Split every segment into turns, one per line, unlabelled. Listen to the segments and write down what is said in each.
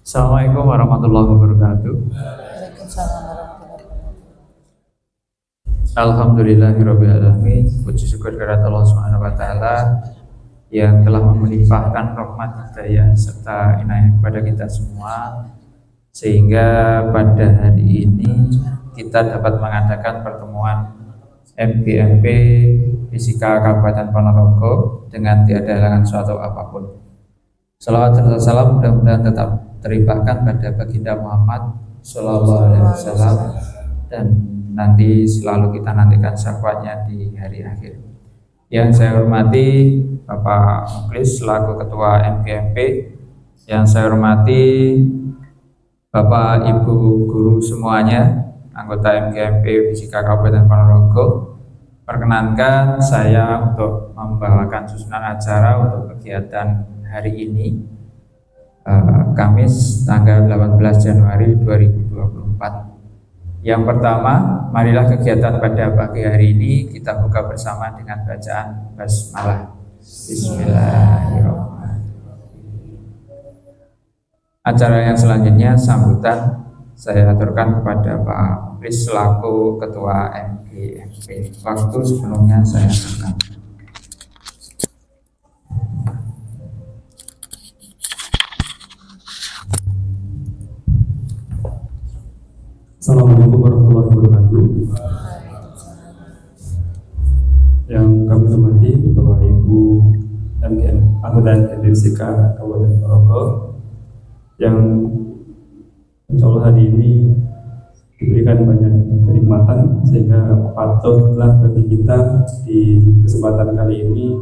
Assalamualaikum warahmatullahi wabarakatuh.
Waalaikumsalam warahmatullahi wabarakatuh.
Alhamdulillahirrahmanirrahim. Puji syukur kehadirat Allah Subhanahu wa taala yang telah melimpahkan rahmat hidayah serta inayah kepada kita semua, sehingga pada hari ini kita dapat mengadakan pertemuan MGMP Fisika Kabupaten Ponorogo dengan tiada halangan suatu apapun. Salawat serta salam mudah-mudahan tetap terlimpahkan pada baginda Muhammad Sallallahu Alaihi Wasallam, dan nanti selalu kita nantikan syafaatnya di hari akhir. Yang saya hormati Bapak Muklis selaku Ketua MGMP, yang saya hormati Bapak Ibu guru semuanya, anggota MGMP Fisika Kabupaten Ponorogo. Perkenankan saya untuk membawakan susunan acara untuk kegiatan hari ini, Kamis tanggal 18 Januari 2024. Yang pertama, marilah kegiatan pada pagi hari ini kita buka bersama dengan bacaan basmalah. Bismillahirrahmanirrahim. Acara yang selanjutnya sambutan saya aturkan kepada Pak Muklis selaku Ketua MGMP. Waktu sebelumnya saya aturkan.
Assalamualaikum warahmatullahi wabarakatuh. Yang kami hormati Bapak Ibu anggota MGMP Fisika Kabupaten Ponorogo, yang insya Allah hari ini diberikan banyak kenikmatan sehingga patutlah bagi kita di kesempatan kali ini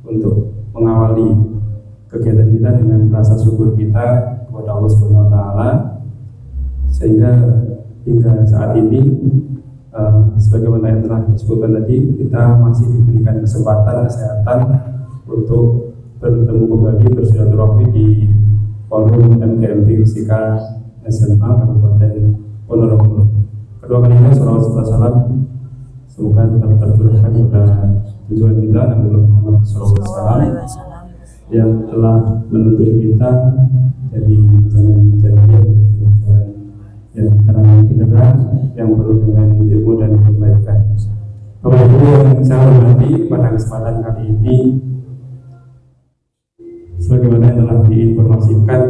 untuk mengawali kegiatan kita dengan rasa syukur kita kepada Allah Subhanahu wa taala, sehingga hingga saat ini sebagaimana yang telah disebutkan tadi, kita masih diberikan kesempatan kesehatan untuk bertemu kembali bersilaturahmi di forum MGMP Fisika SMA Kabupaten Ponorogo. Kedua kalinya salawat serta salam semoga tetap tercurahkan kepada tujuan kita Nabi Muhammad SAW yang telah menuntun kita dari jalan yang terang benderang, yang penuh dengan ilmu dan kebaikan. Bapak Ibu yang saya hormati, pada kesempatan kali ini sebagaimana yang telah diinformasikan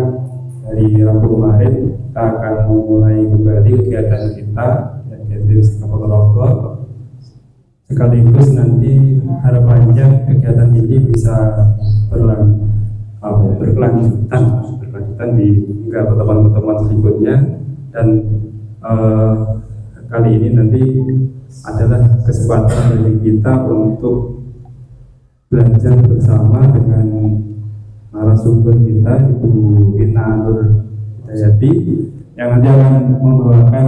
dari Rabu kemarin, kita akan memulai kembali kegiatan kita yang di Ponorogo. Sekaligus nanti harapannya kegiatan ini bisa berkelanjutan di hingga pertemuan-pertemuan berikutnya. Dan kali ini nanti adalah kesempatan bagi kita untuk belajar bersama dengan narasumber kita, Ibu Ina Nur Hidayati, yang nanti akan membawakan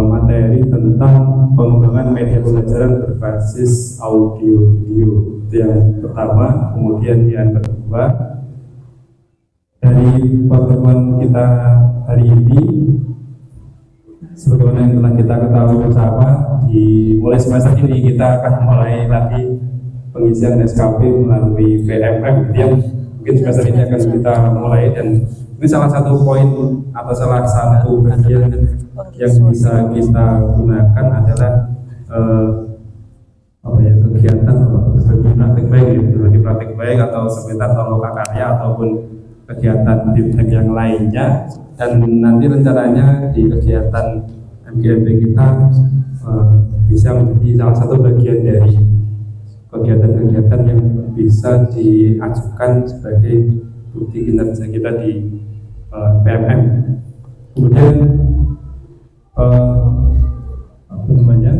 materi tentang pengembangan media pembelajaran berbasis audio video. Itu yang pertama. Kemudian yang kedua, dari pertemuan kita hari ini, sebagaimana yang telah kita ketahui bersama, di mulai semester ini kita akan mulai lagi pengisian SKP melalui PMM yang mungkin semester ini akan kita mulai, dan ini salah satu poin atau salah satu bagian yang bisa kita gunakan adalah kegiatan praktik baik atau sekitar loka karya ataupun kegiatan diptek yang lainnya. Dan nanti rencananya di kegiatan MGMP kita bisa menjadi salah satu bagian dari kegiatan-kegiatan yang bisa diajukan sebagai bukti kinerja kita di PMM. Kemudian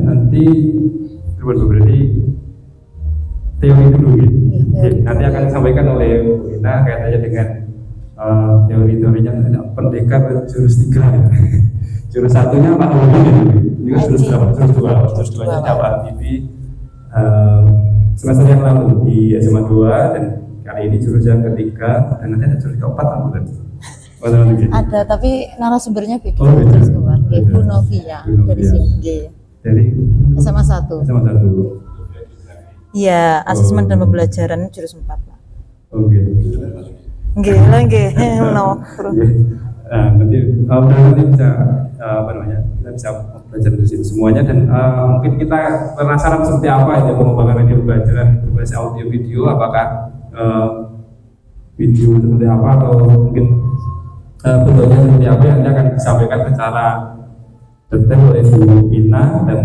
nanti berarti teori dulu gitu. Nanti akan disampaikan oleh Bu Ina kaitannya dengan teori-teorinya pendekar jurus 3 ya. Jurus satunya Pak Habibie, ini jurus berapa? Jurus 2-nya Pak Habibie semester yang lalu di SMA 2, dan kali ini jurus yang ketiga, dan nanti ada jurus keempat kan?
Ada, tapi narasumbernya beda.
Beda.
Ibu Novia dari sini.
Dari
SMA 1.
SMA 1.
Iya, asesmen dan pembelajaran jurus 4 Pak.
Oke.
Nggih, lha nggih. Menawa.
Nanti nanti bisa apa namanya, kita bisa belajar dari situ semuanya, dan mungkin kita penasaran seperti apa ya pengembangan media pembelajaran berbasis audio video, apakah video seperti apa atau mungkin bentuknya seperti apa yang akan disampaikan secara detail oleh Bu Ina. Dan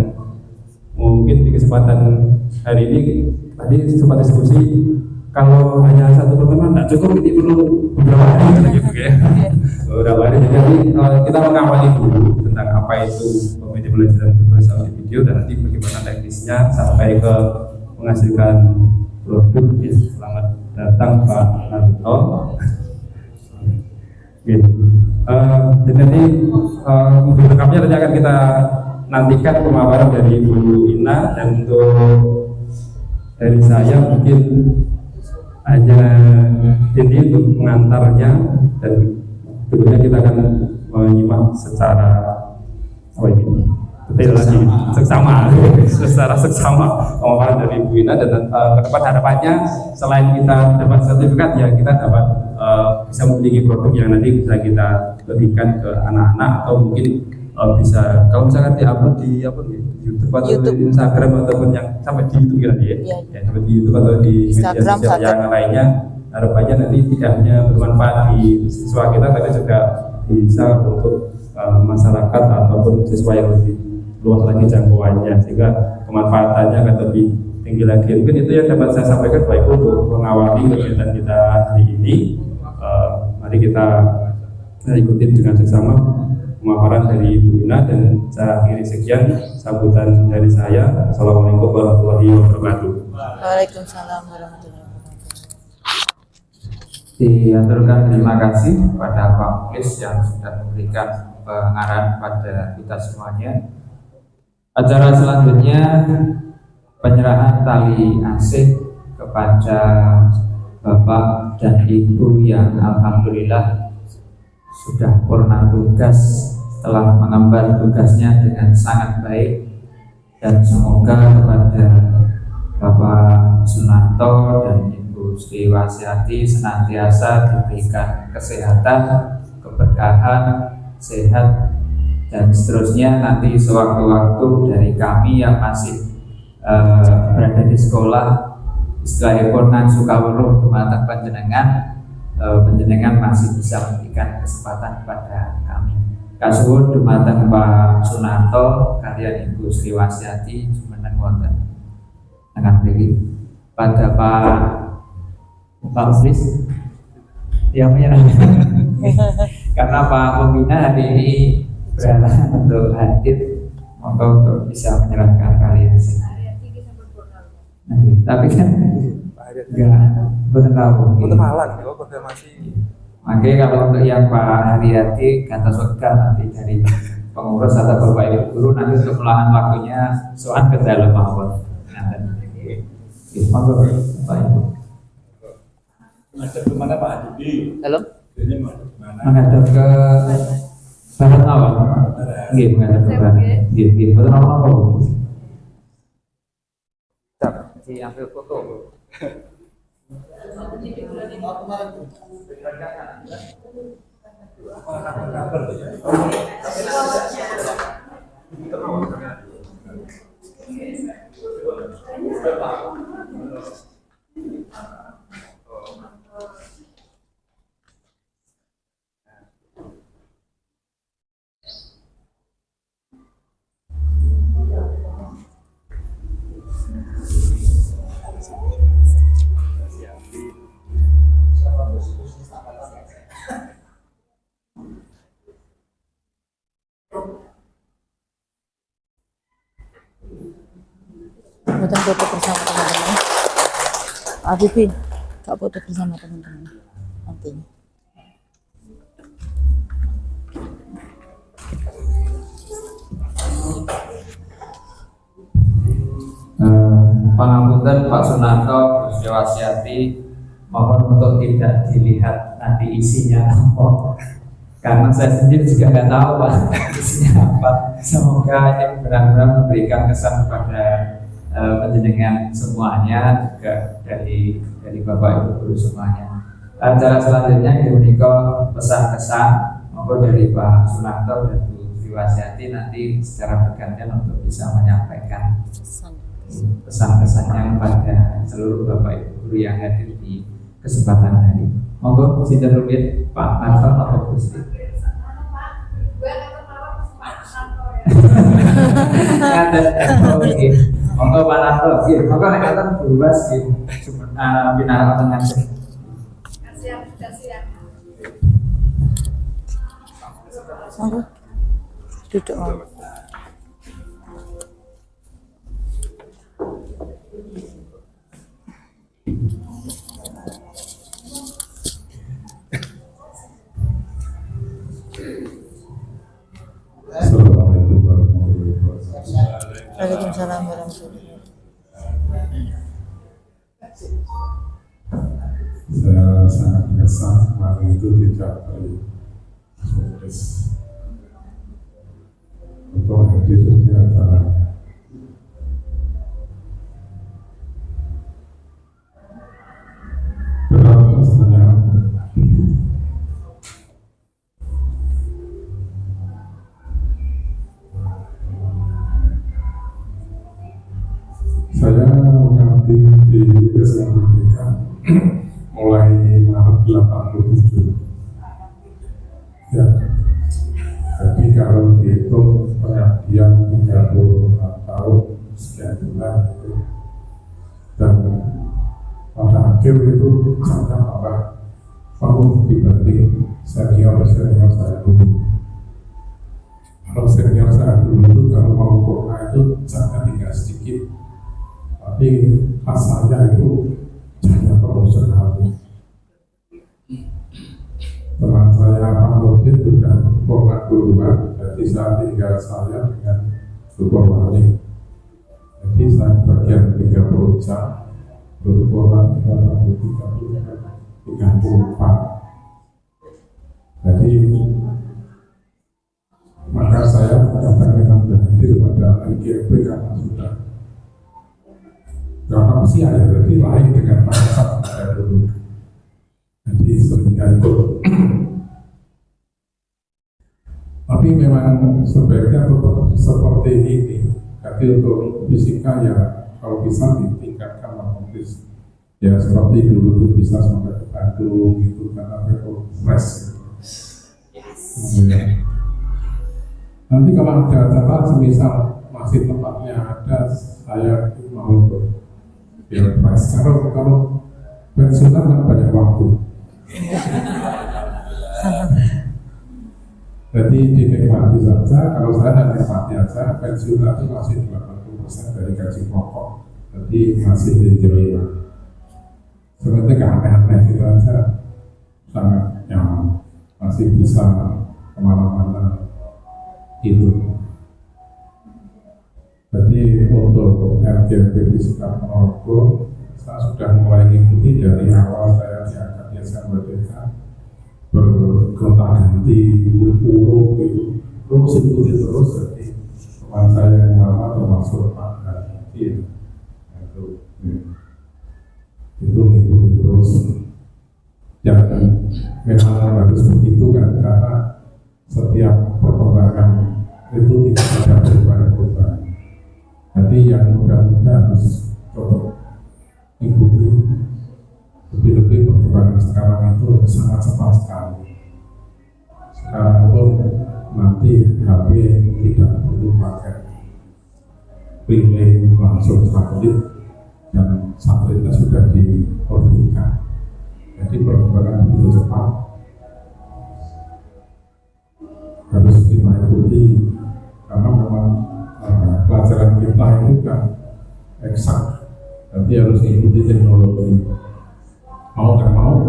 mungkin di kesempatan hari ini tadi sempat diskusi, kalau hanya satu pertemuan tidak cukup, ini perlu beberapa hari gitu ya. Beberapa hari, jadi kita mengawali dulu tentang apa itu media pembelajaran berbasis audio video, dan nanti bagaimana teknisnya sampai ke menghasilkan produk. Selamat datang Pak Narto. Jadi nanti untuk lengkapnya nanti akan kita nantikan pemaparan dari Bu Ina, dan untuk dari saya mungkin hanya ini untuk pengantarnya, dan berikutnya kita akan menyimak secara detail lagi, secara seksama pemaparan dari Bu Ina. Dan ke depan harapannya selain kita dapat sertifikat, ya kita dapat bisa memiliki produk yang nanti bisa kita bagikan ke anak-anak, atau mungkin bisa kalau misalkan diupload di YouTube atau di Instagram, ataupun yang sampai di YouTube ya, ya sampai di YouTube atau di media sosial yang lainnya. Harapannya nanti tidak hanya bermanfaat di siswa kita, tapi juga bisa untuk masyarakat ataupun siswa yang lebih luas lagi jangkauannya, sehingga kemanfaatannya akan lebih tinggi lagi. Mungkin itu yang dapat saya sampaikan baik untuk mengawali kegiatan kita hari ini. Mari kita ikutin dengan seksama pemaparan dari Bu Ina, dan saya akhiri sekian sambutan dari saya. Assalamualaikum warahmatullahi wabarakatuh.
Waalaikumsalam warahmatullahi wabarakatuh.
Diaturkan terima kasih kepada Pak Muklis yang sudah memberikan pengarahan pada kita semuanya. Acara selanjutnya penyerahan tali asih kepada Bapak dan Ibu yang alhamdulillah sudah purna tugas setelah mengemban tugasnya dengan sangat baik, dan semoga kepada Bapak Sunarto dan Ibu Sri Wahyati senantiasa diberikan kesehatan, keberkahan, sehat, dan seterusnya. Nanti sewaktu-waktu dari kami yang masih berada di sekolah, istilahipun nan sukaweruh dumateng panjenengan masih bisa memberikan kesempatan kepada kami. Kasuwun dumateng Pak Sunarto kaliyan Ibu Sri Wahyati jumeneng wonten tengah mriki. Pada Pak Muklis yang menyerahkan karena Pak Pembina hari ini berhalangan untuk hadir, monggo untuk bisa menyerahkan kalian. Tapi kan enggak betul tahu.
Betul malang, konfirmasi.
Makanya kalau untuk yang Pak Haryati kata surga nanti dari pengurus atau Bapak Ibu guru nanti untuk meluangkan waktunya soal ke dalam mawon. Monggo Pak Ibu.
Menghadap ke mana Pak Hadi?
Halo.
Menghadap ke barat mawon. Nggih, menghadap ke barat. Nggih, betul apa? Diambil foto.
Bukan foto bersama teman-teman. Abibi, Kak foto bersama teman-teman. Nanti.
Pangapunten Pak Sunarto, Bu Sri Wahyati, mohon untuk tidak dilihat nanti isinya apa, karena saya sendiri juga nggak tahu Pak isinya apa. Semoga ini benar-benar memberikan kesan kepada panjenengan semuanya, juga dari Bapak Ibu guru semuanya. Acara selanjutnya menika pesan kesan monggo dari Pak Sunarto dan Bu Triwasyati nanti secara bergantian untuk bisa menyampaikan pesan-kesannya kepada seluruh Bapak Ibu guru yang hadir di kesempatan hari. Monggo sinten rumiyin Pak Narto atau Gusti. Monggo Pak Narto, monggo nek katen buas nggih. Pinara tengah.
Monggo. Duduk monggo.
Assalamualaikum warahmatullahi wabarakatuh.
Waalaikumsalam warahmatullahi wabarakatuh.
Saya sangat menyesal kemarin itu tidak tertulis untuk hadir di acara. Rasanya saya mengabdi di SMPK mulai Maret 87. Ya, jadi kalau dihitung pengabdian 34 tahun sekian bulan itu, dan pada akhir itu saya tambah penuh dibanding senior saya dulu. Kalau senior saya dulu itu kalau mau purna itu jangan tinggal sedikit, tapi pas saya itu hanya perlu sekali. Teman saya Pak Nurdin sudah purna duluan, jadi saya tinggal saya dengan Super Wali. Jadi saya bagian 30 jam, berpurna 34. Jadi maka saya kadang-kadang hadir pada LGP karena sudah karena usia ya, jadi lain dengan masa saya dulu. Jadi sering ikut. Tapi memang sebaiknya tetap seperti ini. Jadi untuk fisika ya kalau bisa ditingkatkan otomatis. Ya seperti dulu tuh bisa sampai ke Bandung gitu karena itu fresh. Ya. Nanti kalau ada acara semisal masih tempatnya ada, saya mau ikut. Ya fresh. Kalau pensiunan kan banyak waktu. Jadi dinikmati saja. Kalau saya hanya nikmati aja, pensiun nanti masih 80% dari gaji pokok. Jadi masih enjoy lah. Sebenarnya gak aneh-aneh gitu aja, sangat nyaman, masih bisa kemana-mana gitu. Jadi untuk RGP Fisika Ponorogo, saya sudah mulai mengikuti dari awal saya diangkat di SMPK, bergonta-ganti, buruk gitu, terus ikuti terus. Jadi teman saya yang lama termasuk Pak Hadi, itu ngikuti terus. Dan memang harus begitu kan, karena setiap perkembangan itu tidak ada perubahan-perubahan. Jadi yang muda-muda harus tetap ikuti. Lebih-lebih perkembangan sekarang itu sangat cepat sekali. Sekarang pun nanti HP tidak perlu pakai relay, langsung satelit, dan satelitnya sudah diorbitkan. Jadi perkembangan begitu cepat, harus kita ikuti karena memang pelajaran kita itu kan eksak, jadi harus ikuti teknologi. Mau nggak mau,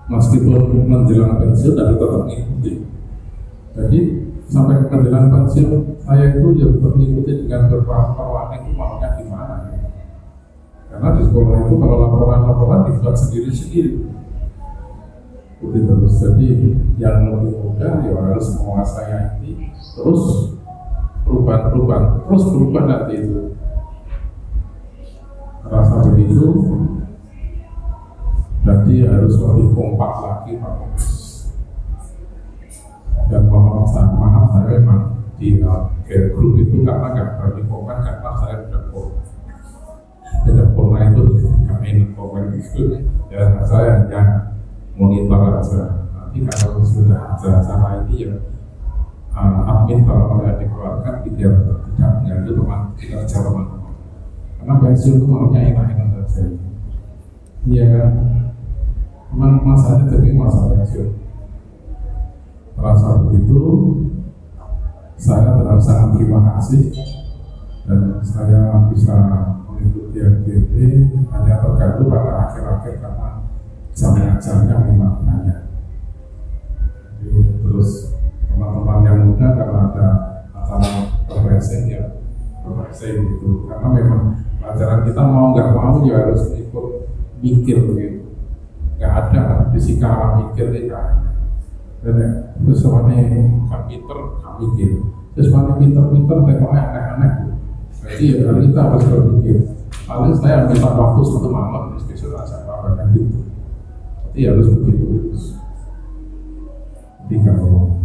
meskipun menjelang pensiun tapi tetap ikuti. Jadi sampai menjelang pensiun saya itu ya tetap ikuti dengan berpaham itu maunya gimana. Karena di sekolah itu kalau laporan dibuat sendiri-sendiri. Itu terus. Jadi yang lebih mudah ya harus menguasai IT, terus perubahan, terus berubah nanti itu. Rasa begitu. Jadi Jadi harus lebih kompak lagi Pak Kompes. Dan maaf saya memang di grup itu karena nggak berani komen karena saya tidak pernah itu kami komen itu ya saya hanya monitor aja. Nanti kalau sudah ada acara ini ya admin kalau tidak dikeluarkan tidak mengganggu teman kinerja teman-teman. Karena pensiun itu maunya enak-enak saja. Iya kan? Memang masalahnya jadi masalah pensiun. Merasa begitu, saya sangat terima kasih dan saya bisa mengikuti FGP hanya tergantung pada akhir-akhir karena jam ngajarnya memang banyak. Jadi, terus teman-teman yang muda kalau ada acara refreshing ya refreshing gitu karena memang pelajaran kita mau nggak mau ya harus ikut mikir begitu, nggak ada fisika mikir tidak. Terus mana gak pinter, gak mikir. Terus mana pinter-pinter, tengoknya aneh-aneh. Jadi ya kita harus berpikir. Paling saya minta waktu 1 malam, terus besok acara apa gitu. Jadi harus begitu. Jadi kalau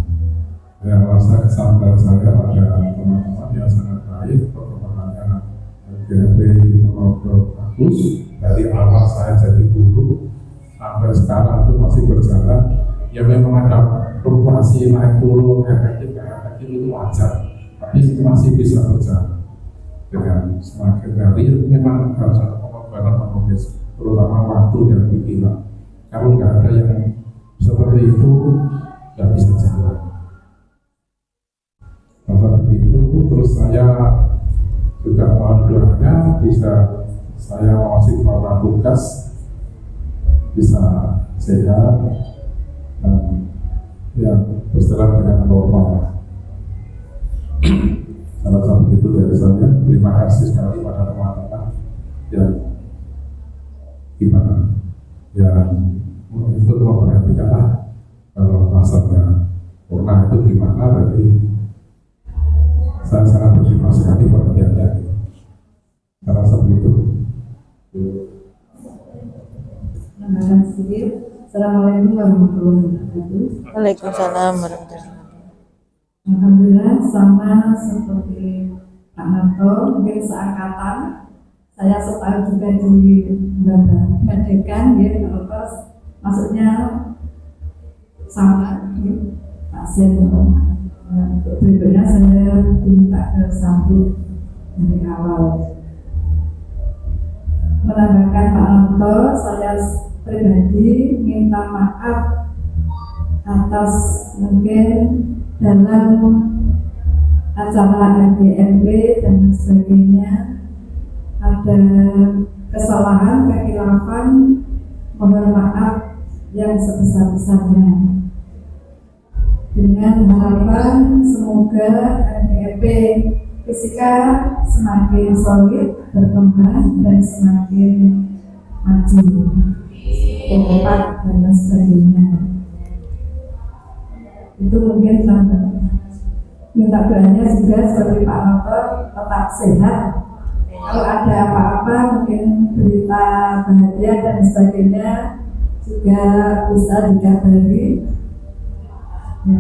saya merasa kesabaran saya pada teman-teman yang sangat baik, perkembangannya LGP bagus. Dari awal saya jadi guru sampai sekarang itu masih berjalan. Ya memang ada fluktuasi naik turun efektif itu wajar, tapi masih bisa berjalan dengan semakin hari memang harus ada pengorbanan manusia, terutama waktu dan pikiran. Kalau nggak ada yang seperti itu nggak bisa jalan. Seperti itu terus saya juga mohon doanya bisa saya masih melakukan tugas bisa sehat dan ya berjalan dengan normal. Salah satu itu dari saya. Terima kasih sekali pada teman-teman yang gimana yang ikut memperhatikan lah kalau masalahnya corona itu gimana. Jadi saya sangat berterima sekali perhatiannya. Saya rasa begitu.
Terima kasih. Assalamualaikum warahmatullahi wabarakatuh.
Waalaikumsalam warahmatullahi wabarakatuh.
Alhamdulillah sama seperti Pak Narto, mungkin seangkatan. Saya setahun juga di Medekan, ya, terus maksudnya sama, ya, pasien. Untuk berikutnya saya diminta ke sambut dari awal. Menambahkan Pak Narto, saya pribadi minta maaf atas mungkin dalam acara MGMP dan sebagainya ada kesalahan, kekhilafan, mohon maaf yang sebesar-besarnya. Dengan harapan semoga MGMP fisika semakin solid, berkembang dan semakin maju. Kompak dan sebagainya. Itu mungkin minta doanya juga seperti Pak Noto tetap sehat. Kalau ada apa-apa mungkin berita bahagia dan sebagainya juga bisa dikabari. Ya,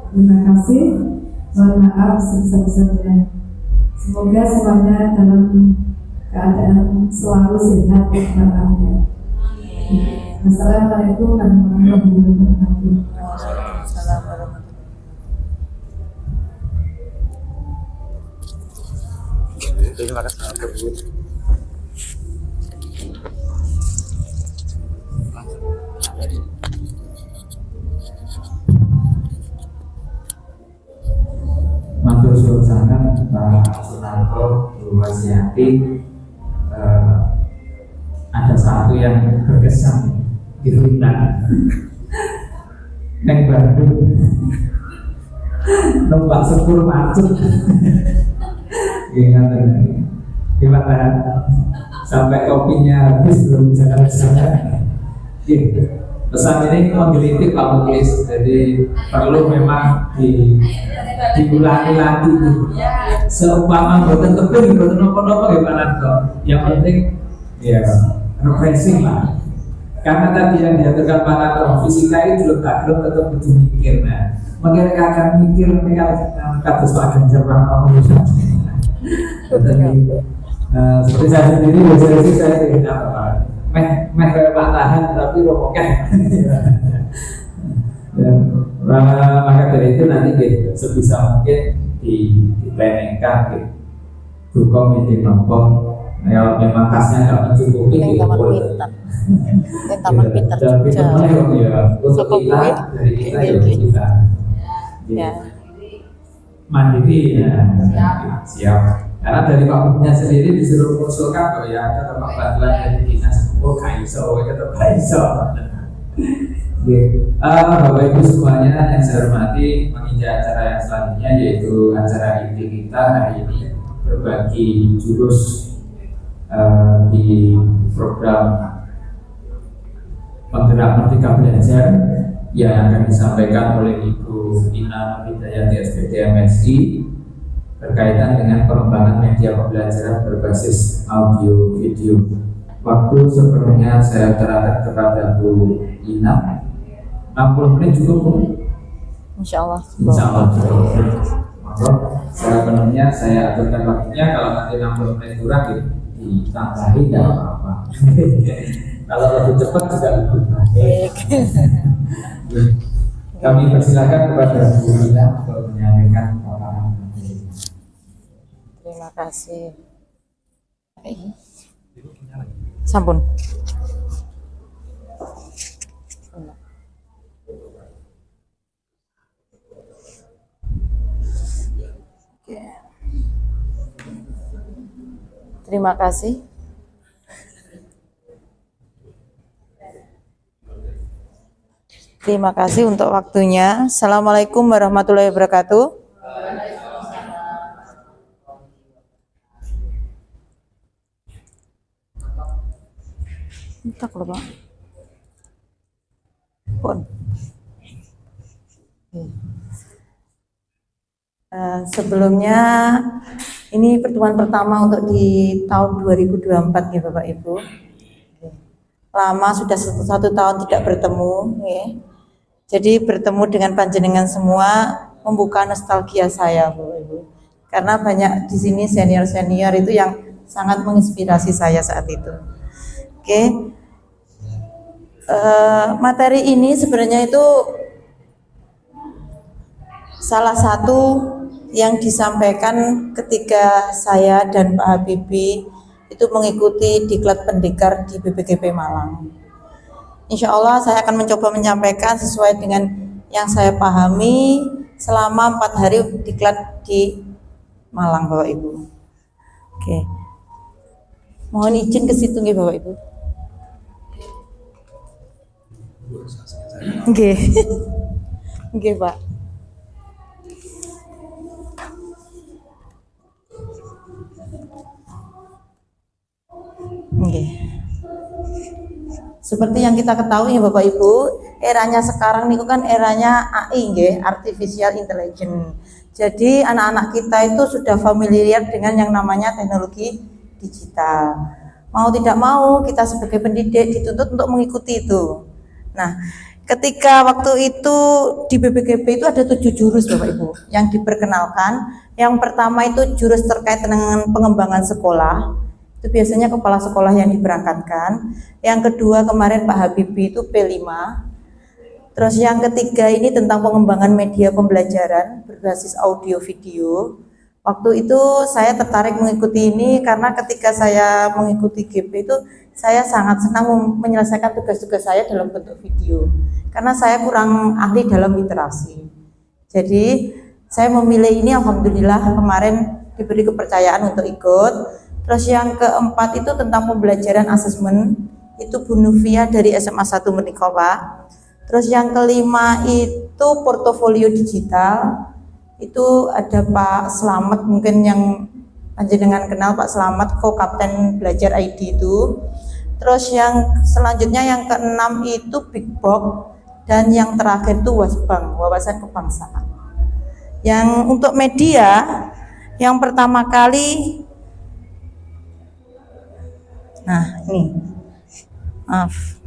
terima kasih. Mohon maaf sebesar-besarnya. Semoga semuanya dalam keadaan selalu sehat dan aman. Assalamualaikum warahmatullahi wabarakatuh.
Waalaikumsalam warahmatullahi wabarakatuh.
Terima kasih. Matur suwun sangat Pak Sunarto, Bu Wasiati. Ada satu yang berkesan di Rutan Neng Bandung numpak sepur macet gimana sampai kopinya habis belum bisa kerja. Pesan ini menggelitik Pak Muklis, jadi perlu memang diulangi lagi. Seumpama boten keping, boten nopo-nopo ya Pak Narto. Yang penting ya refreshing lah. Karena tadi yang diaturkan para orang fisika itu belum takut tetap butuh mikir. Nah, makanya akan mikir kados Pak Ganjar Pranowo. Seperti saya sendiri biasanya sih saya tidak apa, meh kayak patahan tapi rokokan. Dan maka dari itu nanti gitu, sebisa mungkin di-planningkan gitu. Dukom meeting nopo, kalau memang kasnya nggak mencukupi
Yang
gitu.
taman pintar. Yang taman pintar
Dan
Jogja.
ya, untuk kita dari kita ya untuk kita.
Ya.
Mandiri ya, siap. Karena dari Pak Gubernur sendiri disuruh mengusulkan kok ya ada tempat bantuan dari dinas. Oh kaiso, tetap kaiso. Bapak Ibu semuanya yang saya hormati, menginjak acara yang selanjutnya yaitu acara inti kita hari ini berbagi jurus di program penggerak Merdeka Belajar yang akan disampaikan oleh Ibu Ina Hidayati SPD MSI berkaitan dengan pengembangan media pembelajaran berbasis audio video. Waktu sepenuhnya saya serahkan kepada Bu Ina. 60 menit cukup Bu?
Insya Allah.
Insya Allah cukup. Maka sepenuhnya saya aturkan waktunya. Kalau nanti 60 menit kurang ditambahin tidak apa-apa. Kalau lebih cepat juga lebih baik. Kami persilakan kepada Bu Ina untuk menyampaikan paparan.
Terima kasih. Sampun. Oke. Terima kasih. Terima kasih untuk waktunya. Assalamualaikum warahmatullahi wabarakatuh. Tak lupa. Pun. Sebelumnya ini pertemuan pertama untuk di tahun 2024 ya Bapak Ibu. Lama sudah satu tahun tidak bertemu ya. Jadi bertemu dengan panjenengan semua membuka nostalgia saya Bapak Ibu. Karena banyak di sini senior-senior itu yang sangat menginspirasi saya saat itu. Oke. Materi ini sebenarnya itu salah satu yang disampaikan ketika saya dan Pak Habibie itu mengikuti diklat pendekar di BPKP Malang. Insya Allah saya akan mencoba menyampaikan sesuai dengan yang saya pahami selama 4 hari diklat di Malang Bapak Ibu. Oke. Mohon izin ke situ nggih Bapak Ibu. Oke. Oke, Pak. Oke. Seperti yang kita ketahui ya Bapak Ibu, eranya sekarang nih kan eranya AI nggih, artificial intelligence. Jadi anak-anak kita itu sudah familiar dengan yang namanya teknologi digital. Mau tidak mau kita sebagai pendidik dituntut untuk mengikuti itu. Nah, ketika waktu itu di BPKP itu ada 7 jurus Bapak Ibu yang diperkenalkan. Yang pertama itu jurus terkait dengan pengembangan sekolah. Itu biasanya kepala sekolah yang diberangkatkan. Yang kedua kemarin Pak Habibie itu P5. Terus yang ketiga ini tentang pengembangan media pembelajaran berbasis audio video. Waktu itu saya tertarik mengikuti ini karena ketika saya mengikuti GP itu saya sangat senang menyelesaikan tugas-tugas saya dalam bentuk video. Karena saya kurang ahli dalam literasi. Jadi saya memilih ini alhamdulillah kemarin diberi kepercayaan untuk ikut. Terus yang keempat itu tentang pembelajaran asesmen, itu Bu Nufia dari SMA 1 menika Pak. Terus yang kelima itu portofolio digital, itu ada Pak Slamet mungkin yang panjenengan kenal Pak Slamet, co-kapten belajar ID itu. Terus yang selanjutnya yang keenam itu Big Box dan yang terakhir itu Wasbang, wawasan kebangsaan. Yang untuk media yang pertama kali, nah ini maaf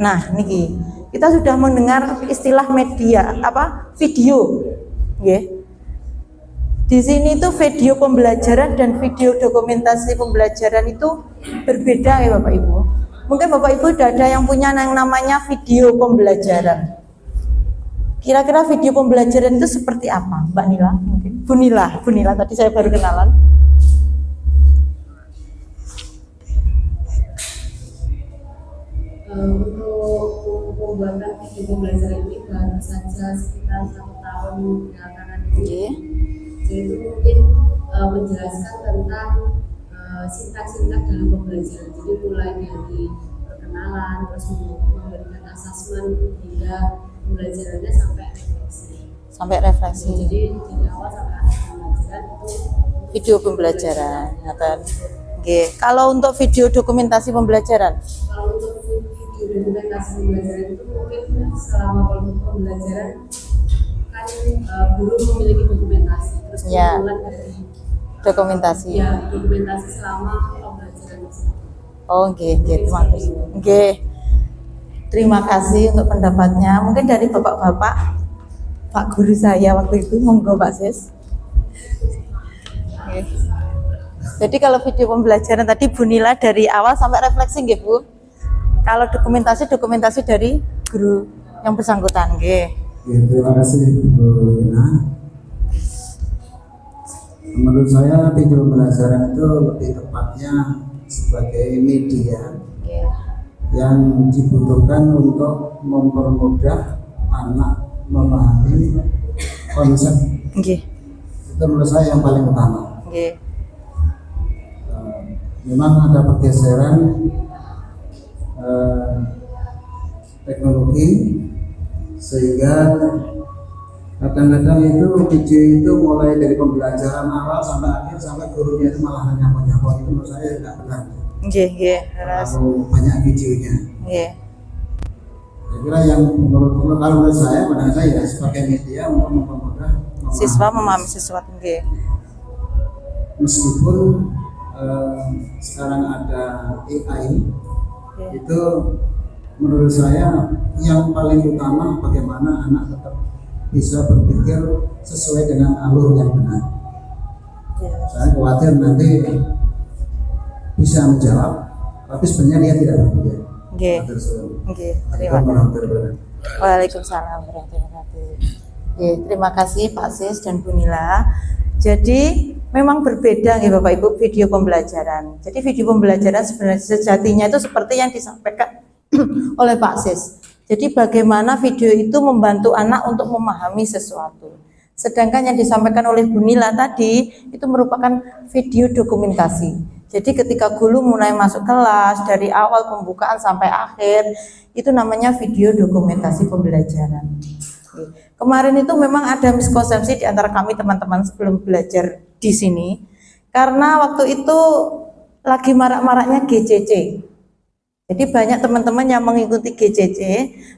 Nah, niki kita sudah mendengar istilah media video, nggih. Di sini itu video pembelajaran dan video dokumentasi pembelajaran itu berbeda ya Bapak Ibu. Mungkin Bapak Ibu sudah ada yang punya yang namanya video pembelajaran. Kira-kira video pembelajaran itu seperti apa, Mbak Nila? Mungkin Bu Nila tadi saya baru kenalan.
Untuk pembuatan video pembelajaran ini baru saja sekitar 1 tahun belakangan ini. Jadi mungkin menjelaskan tentang sintak-sintak dalam pembelajaran. Jadi mulai dari perkenalan, terus memberikan asesmen hingga pembelajarannya sampai refleksi. Jadi dari awal sampai akhir pembelajaran itu
Video pembelajaran. Oke. Kalau untuk video dokumentasi pembelajaran?
Kalau untuk video dokumentasi pembelajaran itu mungkin selama pembelajaran kan guru memiliki dokumentasi, terus kemudian dari
dokumentasi.
Ya, dokumentasi selama pembelajaran tersebut.
Oh, terima kasih. Terima kasih untuk pendapatnya. Mungkin dari bapak-bapak, Pak guru saya waktu itu, monggo Pak Sis. Jadi kalau video pembelajaran tadi Bu Nila dari awal sampai refleksi nggih Bu. Kalau dokumentasi dari guru yang bersangkutan nggih.
Terima kasih Bu Ina. Menurut saya video pembelajaran itu lebih tepatnya sebagai media yang dibutuhkan untuk mempermudah anak memahami konsep. Itu menurut saya yang paling utama. Memang ada pergeseran teknologi sehingga kadang-kadang itu video itu mulai dari pembelajaran awal sampai akhir sampai gurunya itu malah nyapa-nyapa, itu menurut saya tidak benar. Terlalu banyak videonya. Saya kira yang kalau menurut saya ya sebagai media untuk mempermudah
siswa memahami sesuatu.
Meskipun sekarang ada AI, itu menurut saya yang paling utama bagaimana anak tetap bisa berpikir sesuai dengan alur yang benar. Saya khawatir nanti bisa menjawab, tapi sebenarnya dia tidak berpikir.
Terima kasih. Waalaikumsalam warahmatullahi wabarakatuh. Terima kasih Pak Sis dan Bu Nila. Jadi memang berbeda ya Bapak Ibu video pembelajaran. Jadi video pembelajaran sebenarnya sejatinya itu seperti yang disampaikan oleh Pak Sis. Jadi bagaimana video itu membantu anak untuk memahami sesuatu. Sedangkan yang disampaikan oleh Bu Nila tadi itu merupakan video dokumentasi. Jadi ketika guru mulai masuk kelas dari awal pembukaan sampai akhir itu namanya video dokumentasi pembelajaran. Kemarin itu memang ada miskonsepsi di antara kami teman-teman sebelum belajar di sini karena waktu itu lagi marak-maraknya GCC. Jadi banyak teman-teman yang mengikuti GCC,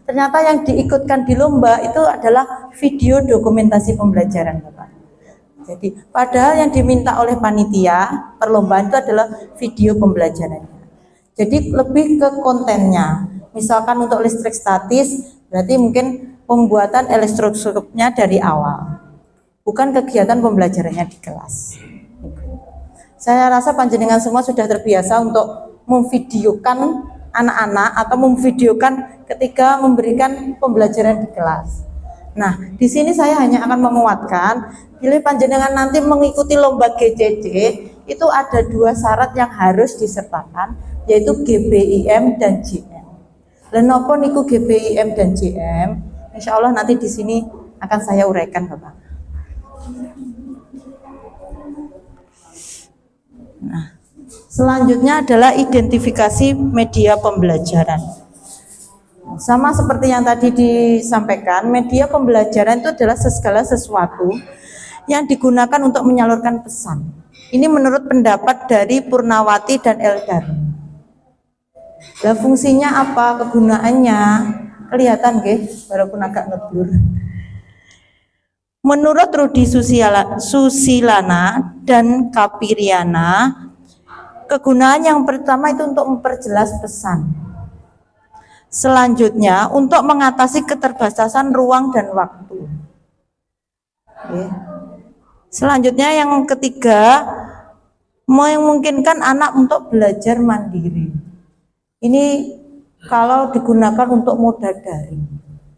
ternyata yang diikutkan di lomba itu adalah video dokumentasi pembelajaran, Bapak. Jadi padahal yang diminta oleh panitia perlombaan itu adalah video pembelajarannya. Jadi lebih ke kontennya. Misalkan untuk listrik statis, berarti mungkin pembuatan elektroskopnya dari awal, bukan kegiatan pembelajarannya di kelas. Saya rasa panjenengan semua sudah terbiasa untuk memvideokan anak-anak atau memvideokan ketika memberikan pembelajaran di kelas. Nah, di sini saya hanya akan menguatkan, bila panjenengan nanti mengikuti lomba GCC, itu ada 2 syarat yang harus disertakan, yaitu GBIM dan JM. Lenopo niku GBIM dan JM? Insya Allah nanti di sini akan saya uraikan, Bapak. Nah, selanjutnya adalah identifikasi media pembelajaran. Sama seperti yang tadi disampaikan, media pembelajaran itu adalah segala sesuatu yang digunakan untuk menyalurkan pesan. Ini menurut pendapat dari Purnawati dan Eldar. Nah, fungsinya apa? Kegunaannya kelihatan nggih, walaupun agak ngeblur. Menurut Rudi Susilana dan Kapiriana, kegunaan yang pertama itu untuk memperjelas pesan. Selanjutnya, untuk mengatasi keterbatasan ruang dan waktu. Oke. Selanjutnya yang ketiga, memungkinkan anak untuk belajar mandiri. Ini kalau digunakan untuk moda daring.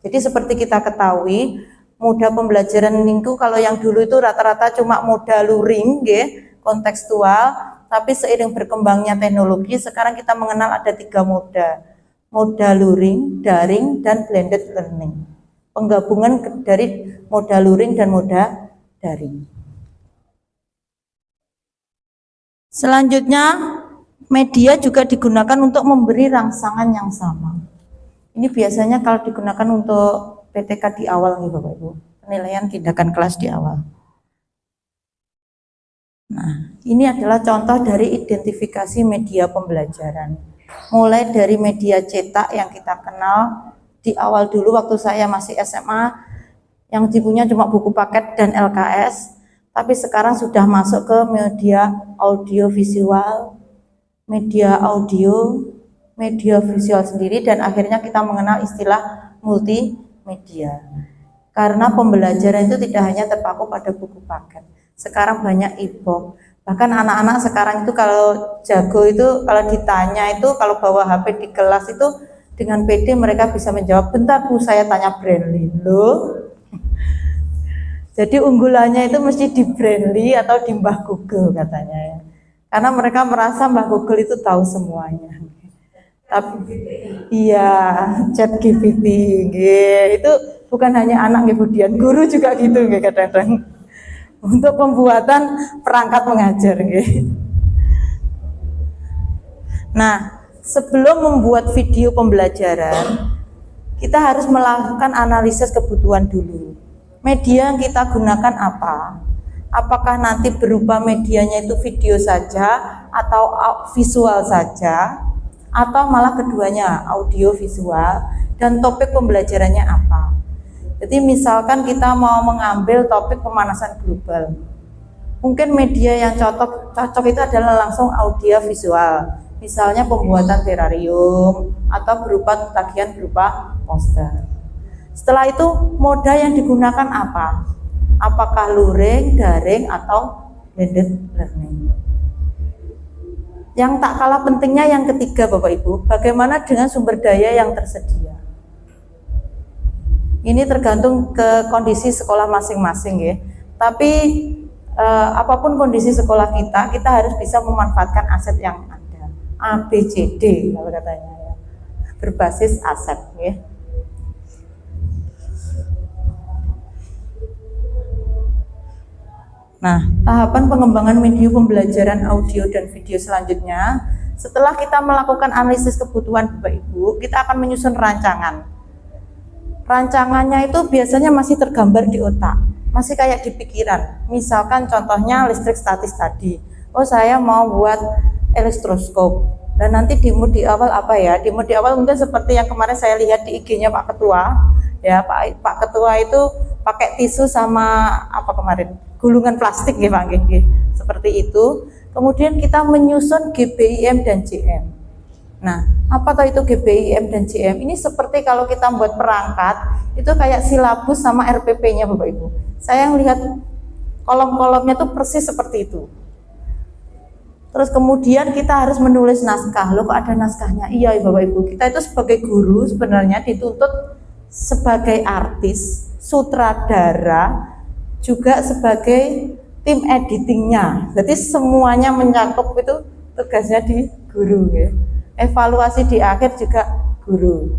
Jadi seperti kita ketahui, moda pembelajaran itu kalau yang dulu itu rata-rata cuma moda luring, kontekstual, tapi seiring berkembangnya teknologi, sekarang kita mengenal ada 3 moda. Moda luring, daring, dan blended learning. Penggabungan dari moda luring dan moda daring. Selanjutnya, media juga digunakan untuk memberi rangsangan yang sama. Ini biasanya kalau digunakan untuk PTK di awal nih Bapak Ibu, penilaian tindakan kelas di awal. Nah, ini adalah contoh dari identifikasi media pembelajaran. Mulai dari media cetak yang kita kenal di awal dulu waktu saya masih SMA, yang dipunya cuma buku paket dan LKS, tapi sekarang sudah masuk ke media audio visual, media audio, media visual sendiri, dan akhirnya kita mengenal istilah multimedia. Karena pembelajaran itu tidak hanya terpaku pada buku paket. Sekarang banyak e-book. Bahkan anak-anak sekarang itu kalau jago itu, kalau ditanya itu, kalau bawa HP di kelas itu dengan PD mereka bisa menjawab, bentar Bu saya tanya Brainly. Loh. Jadi unggulannya itu mesti di Brainly atau di Mbah Google katanya ya. Karena mereka merasa Mbah Google itu tahu semuanya. Tapi iya, ChatGPT itu bukan hanya anak kemudian guru juga gitu kadang-kadang. Untuk pembuatan perangkat mengajar. Nah, sebelum membuat video pembelajaran, kita harus melakukan analisis kebutuhan dulu. Media yang kita gunakan apa? Apakah nanti berupa medianya itu video saja atau visual saja, atau malah keduanya, audio visual, dan topik pembelajarannya apa? Jadi misalkan kita mau mengambil topik pemanasan global, mungkin media yang cocok itu adalah langsung audio visual, misalnya pembuatan terarium atau berupa tagihan berupa poster. Setelah itu moda yang digunakan apa? Apakah luring, daring, atau blended learning? Yang tak kalah pentingnya yang ketiga Bapak Ibu, bagaimana dengan sumber daya yang tersedia? Ini tergantung ke kondisi sekolah masing-masing ya. Tapi apapun kondisi sekolah kita harus bisa memanfaatkan aset yang ada. ABCD kalau katanya ya. Berbasis aset ya. Nah, tahapan pengembangan media pembelajaran audio dan video selanjutnya, setelah kita melakukan analisis kebutuhan Bapak Ibu, kita akan menyusun rancangan. Rancangannya itu biasanya masih tergambar di otak, masih kayak di pikiran. Misalkan contohnya listrik statis tadi. Oh, saya mau buat elektroskop. Dan nanti demo di awal apa ya? Demo di awal mungkin seperti yang kemarin saya lihat di IG-nya Pak Ketua. Ya, Pak Ketua itu pakai tisu sama apa kemarin? Gulungan plastik ya Pak. Seperti itu. Kemudian kita menyusun GBIM dan JM. Nah, apa tahu itu GBIM dan JM? Ini seperti kalau kita buat perangkat, itu kayak silabus sama RPP-nya Bapak Ibu. Saya lihat kolom-kolomnya tuh persis seperti itu. Terus kemudian kita harus menulis naskah. Loh kok ada naskahnya? Iya Bapak Ibu, kita itu sebagai guru sebenarnya dituntut sebagai artis, sutradara, juga sebagai tim editingnya. Jadi semuanya mencakup itu tugasnya di guru ya. Evaluasi di akhir juga guru.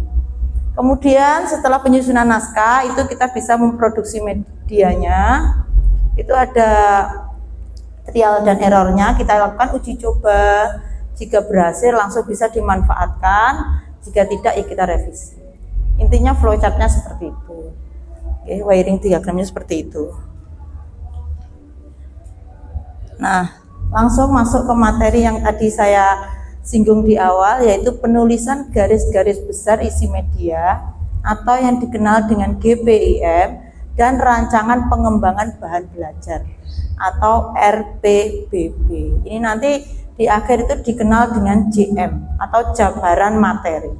Kemudian setelah penyusunan naskah itu kita bisa memproduksi medianya. Itu ada trial dan errornya, kita lakukan uji coba. Jika berhasil langsung bisa dimanfaatkan, jika tidak ya kita revisi. Intinya flowchartnya seperti itu. Oke, wiring diagramnya seperti itu. Nah, langsung masuk ke materi yang tadi saya singgung di awal, yaitu penulisan garis-garis besar isi media atau yang dikenal dengan GBIM dan rancangan pengembangan bahan belajar atau RPBB. Ini nanti di akhir itu dikenal dengan JM atau jabaran materi.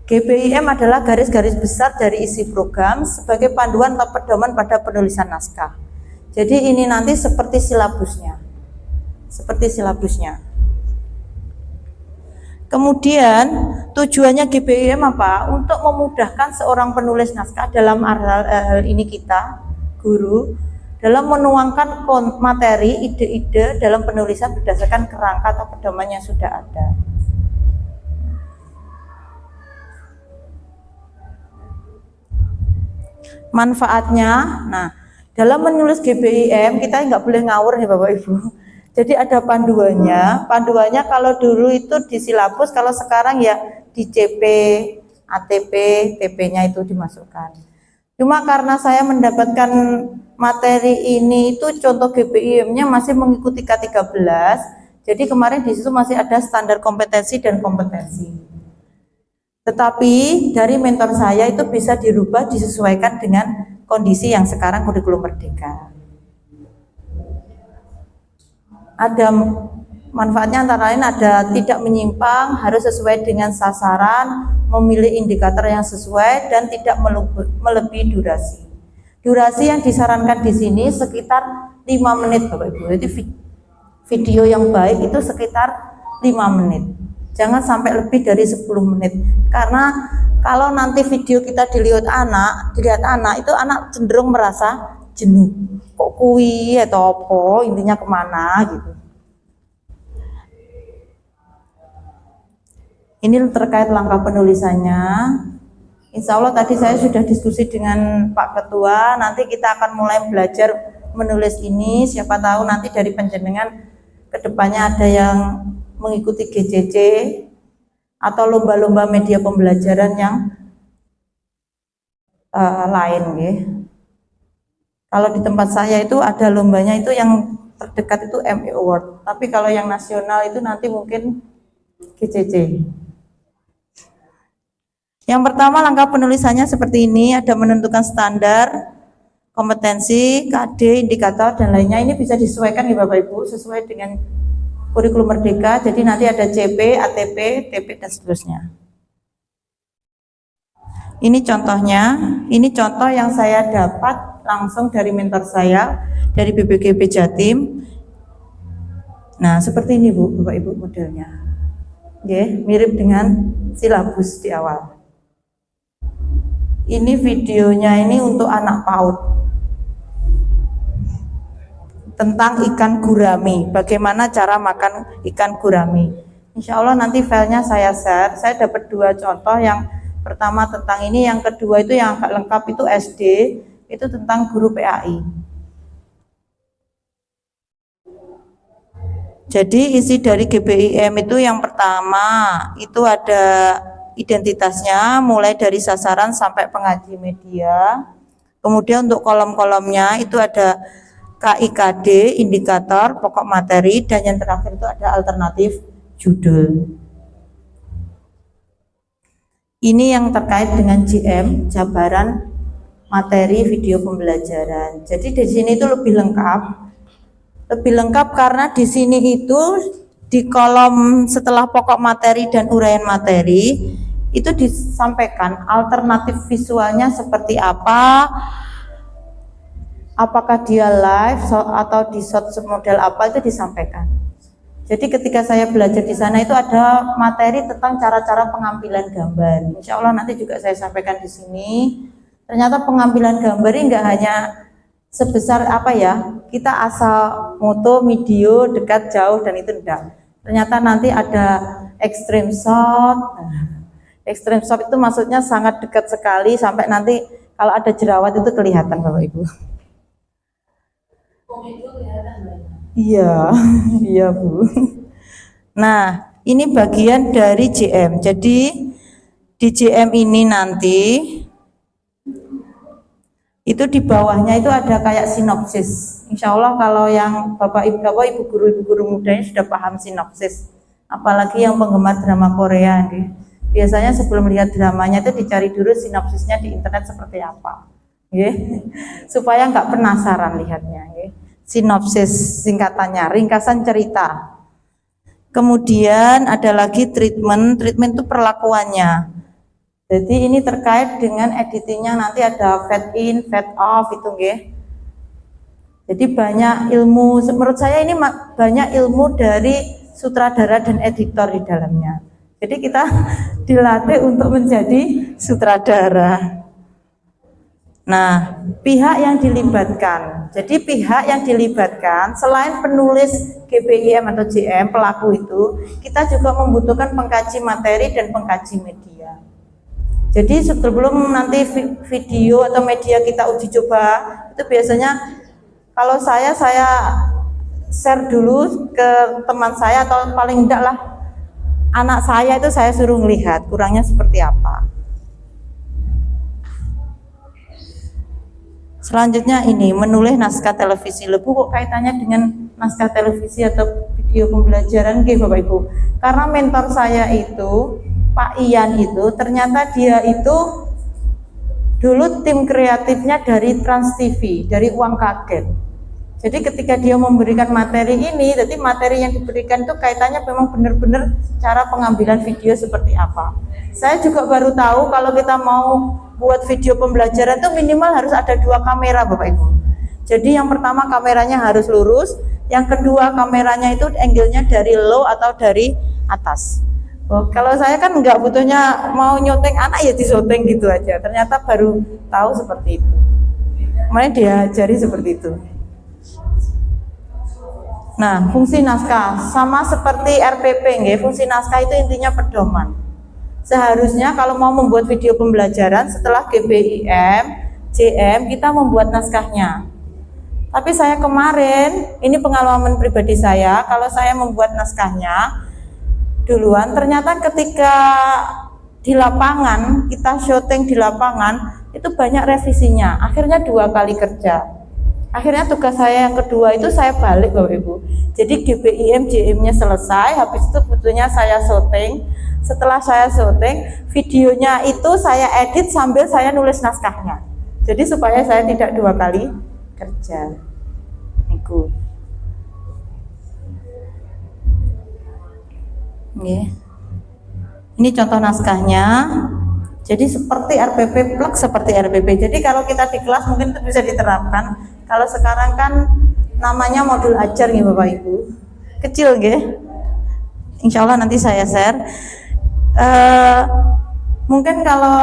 GBIM adalah garis-garis besar dari isi program sebagai panduan atau pedoman pada penulisan naskah. Jadi ini nanti seperti silabusnya. Kemudian tujuannya GBIM apa? Untuk memudahkan seorang penulis naskah dalam hal ini kita, guru, dalam menuangkan materi, ide-ide dalam penulisan berdasarkan kerangka atau pedoman yang sudah ada. Manfaatnya, nah dalam menulis GBIM kita nggak boleh ngawur ya Bapak Ibu. Jadi ada panduannya. Panduannya kalau dulu itu di silabus, kalau sekarang ya di CP, ATP, TP-nya itu dimasukkan. Cuma karena saya mendapatkan materi ini itu contoh GBIM-nya masih mengikuti K13. Jadi kemarin di situ masih ada standar kompetensi dan kompetensi. Tetapi dari mentor saya itu bisa dirubah, disesuaikan dengan kondisi yang sekarang kurikulum merdeka. Ada manfaatnya antara lain ada tidak menyimpang, harus sesuai dengan sasaran, memilih indikator yang sesuai dan tidak melebihi durasi. Durasi yang disarankan di sini sekitar 5 menit Bapak Ibu. Jadi video yang baik itu sekitar 5 menit. Jangan sampai lebih dari 10 menit. Karena kalau nanti video kita dilihat anak itu anak cenderung merasa jenuh. Kok kui atau apa, intinya kemana gitu. Ini terkait langkah penulisannya. Insya Allah tadi saya sudah diskusi dengan Pak Ketua. Nanti kita akan mulai belajar menulis ini. Siapa tahu nanti dari penjenengan kedepannya ada yang mengikuti GCC atau lomba-lomba media pembelajaran yang lain ya. Kalau di tempat saya itu ada lombanya itu yang terdekat itu ME Award, tapi kalau yang nasional itu nanti mungkin GCC. Yang pertama langkah penulisannya seperti ini, ada menentukan standar, kompetensi, KD, indikator dan lainnya. Ini bisa disesuaikan ya Bapak Ibu sesuai dengan kurikulum merdeka, jadi nanti ada CP, ATP, TP dan seterusnya. Ini contohnya, ini contoh yang saya dapat langsung dari mentor saya dari BPGB Jatim. Nah, seperti ini Bu, Bapak Ibu modelnya. Oke, mirip dengan silabus di awal. Ini videonya ini untuk anak PAUD. Tentang ikan gurami, bagaimana cara makan ikan gurami. Insya Allah nanti filenya saya share. Saya dapat 2 contoh, yang pertama tentang ini, yang kedua itu yang agak lengkap itu SD, itu tentang guru PAI. Jadi isi dari GBIM itu yang pertama itu ada identitasnya mulai dari sasaran sampai pengaji media. Kemudian untuk kolom-kolomnya itu ada KIKD, indikator, pokok materi, dan yang terakhir itu ada alternatif judul. Ini yang terkait dengan JM, jabaran materi video pembelajaran. Jadi di sini itu lebih lengkap karena di sini itu di kolom setelah pokok materi dan uraian materi itu disampaikan alternatif visualnya seperti apa. Apakah dia live atau di shot model apa itu disampaikan. Jadi ketika saya belajar di sana itu ada materi tentang cara-cara pengambilan gambar. Insya Allah nanti juga saya sampaikan di sini. Ternyata pengambilan gambar ini enggak hanya sebesar apa ya, kita asal foto, video, dekat, jauh dan itu enggak. Ternyata nanti ada extreme shot. Extreme shot itu maksudnya sangat dekat sekali sampai nanti kalau ada jerawat itu kelihatan Bapak Ibu. Iya, iya Bu. Nah, ini bagian dari JM. Jadi di JM ini nanti itu di bawahnya itu ada kayak sinopsis. Insya Allah kalau yang Bapak Ibu guru muda ini sudah paham sinopsis. Apalagi yang penggemar drama Korea, nih. Biasanya sebelum lihat dramanya itu dicari dulu sinopsisnya di internet seperti apa, supaya nggak penasaran lihatnya. Sinopsis singkatannya, ringkasan cerita. Kemudian ada lagi treatment itu perlakuannya. Jadi ini terkait dengan editingnya, nanti ada fade in, fade off itu nggih. Jadi banyak ilmu, menurut saya ini banyak ilmu dari sutradara dan editor di dalamnya. Jadi kita dilatih untuk menjadi sutradara. Nah, pihak yang dilibatkan. Jadi pihak yang dilibatkan selain penulis GBIM atau JM pelaku itu, kita juga membutuhkan pengkaji materi dan pengkaji media. Jadi sebelum nanti video atau media kita uji coba, itu biasanya kalau saya share dulu ke teman saya atau paling enggak lah anak saya itu saya suruh melihat kurangnya seperti apa. Selanjutnya ini menulis naskah televisi. Lebu kok kaitannya dengan naskah televisi atau video pembelajaran nggih Bapak Ibu? Karena mentor saya itu Pak Ian itu ternyata dia itu dulu tim kreatifnya dari Trans TV, dari Uang Kaget. Jadi ketika dia memberikan materi ini, jadi materi yang diberikan itu kaitannya memang benar-benar cara pengambilan video seperti apa. Saya juga baru tahu kalau kita mau buat video pembelajaran itu minimal harus ada 2 kamera Bapak Ibu. Jadi yang pertama kameranya harus lurus, yang kedua kameranya itu angle-nya dari low atau dari atas. Oh, kalau saya kan nggak butuhnya mau nyoteng anak ya disoteng gitu aja. Ternyata baru tahu seperti itu. Makanya diajari seperti itu. Nah, fungsi naskah sama seperti RPP nggih. Fungsi naskah itu intinya pedoman. Seharusnya kalau mau membuat video pembelajaran setelah GBIM, JM kita membuat naskahnya. Tapi saya kemarin, ini pengalaman pribadi saya, kalau saya membuat naskahnya duluan, ternyata ketika di lapangan, kita syuting di lapangan, itu banyak revisinya, akhirnya 2 kali kerja. Akhirnya tugas saya yang kedua itu saya balik Bapak Ibu. Jadi GBIM, JM-nya selesai, habis itu fotonya saya syuting. Setelah saya syuting, videonya itu saya edit sambil saya nulis naskahnya. Jadi supaya saya tidak 2 kali kerja. Niku. Ini contoh naskahnya. Jadi seperti RPP, plek seperti RPP. Jadi kalau kita di kelas mungkin itu bisa diterapkan. Kalau sekarang kan namanya modul ajar nih Bapak Ibu. Kecil nggih. Insya Allah nanti saya share. Mungkin kalau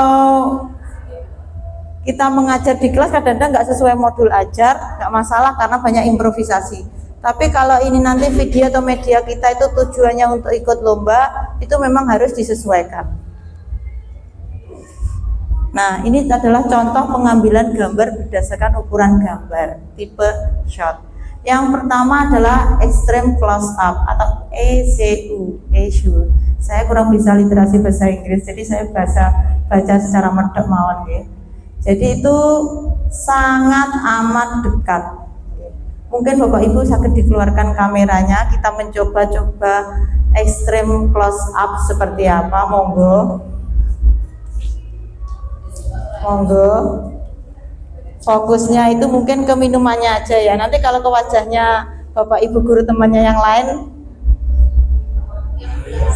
kita mengajar di kelas kadang-kadang nggak sesuai modul ajar, nggak masalah karena banyak improvisasi. Tapi kalau ini nanti video atau media kita itu tujuannya untuk ikut lomba, itu memang harus disesuaikan. Nah, ini adalah contoh pengambilan gambar berdasarkan ukuran gambar, tipe shot. Yang pertama adalah extreme close up atau ECU. Saya kurang bisa literasi bahasa Inggris, jadi saya baca secara medok mawon nggih. Jadi itu sangat amat dekat. Mungkin Bapak Ibu sakit dikeluarkan kameranya, kita mencoba-coba extreme close up seperti apa, monggo. Fokusnya itu mungkin ke minumannya aja ya. Nanti kalau ke wajahnya Bapak Ibu guru temannya yang lain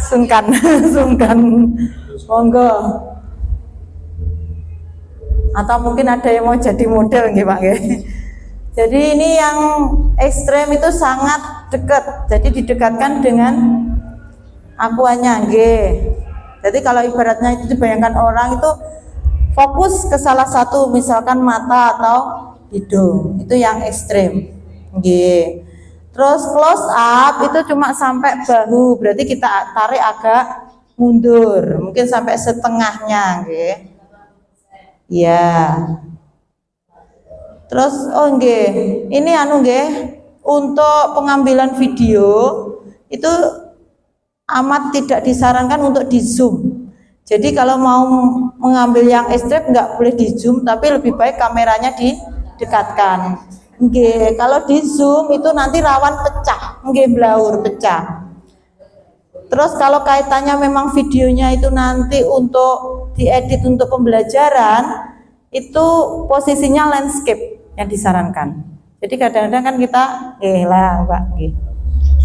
sungkan. Monggo. Atau mungkin ada yang mau jadi model nggih Pak nggih. Jadi ini yang ekstrem itu sangat dekat. Jadi didekatkan dengan akuannya nggih. Jadi kalau ibaratnya itu dibayangkan orang itu fokus ke salah satu, misalkan mata atau hidung, itu yang ekstrem. Nggih. Terus close up itu cuma sampai bahu, berarti kita tarik agak mundur, mungkin sampai setengahnya, nggih. Ya. Terus nggih, ini nggih, untuk pengambilan video itu amat tidak disarankan untuk di zoom. Jadi kalau mau mengambil yang ekstrem nggak boleh di zoom, tapi lebih baik kameranya didekatkan. Nggih, kalau di zoom itu nanti rawan pecah, nggih blaur pecah. Terus kalau kaitannya memang videonya itu nanti untuk diedit untuk pembelajaran, itu posisinya landscape yang disarankan. Jadi kadang-kadang kan kita nggih lah Pak, nggih.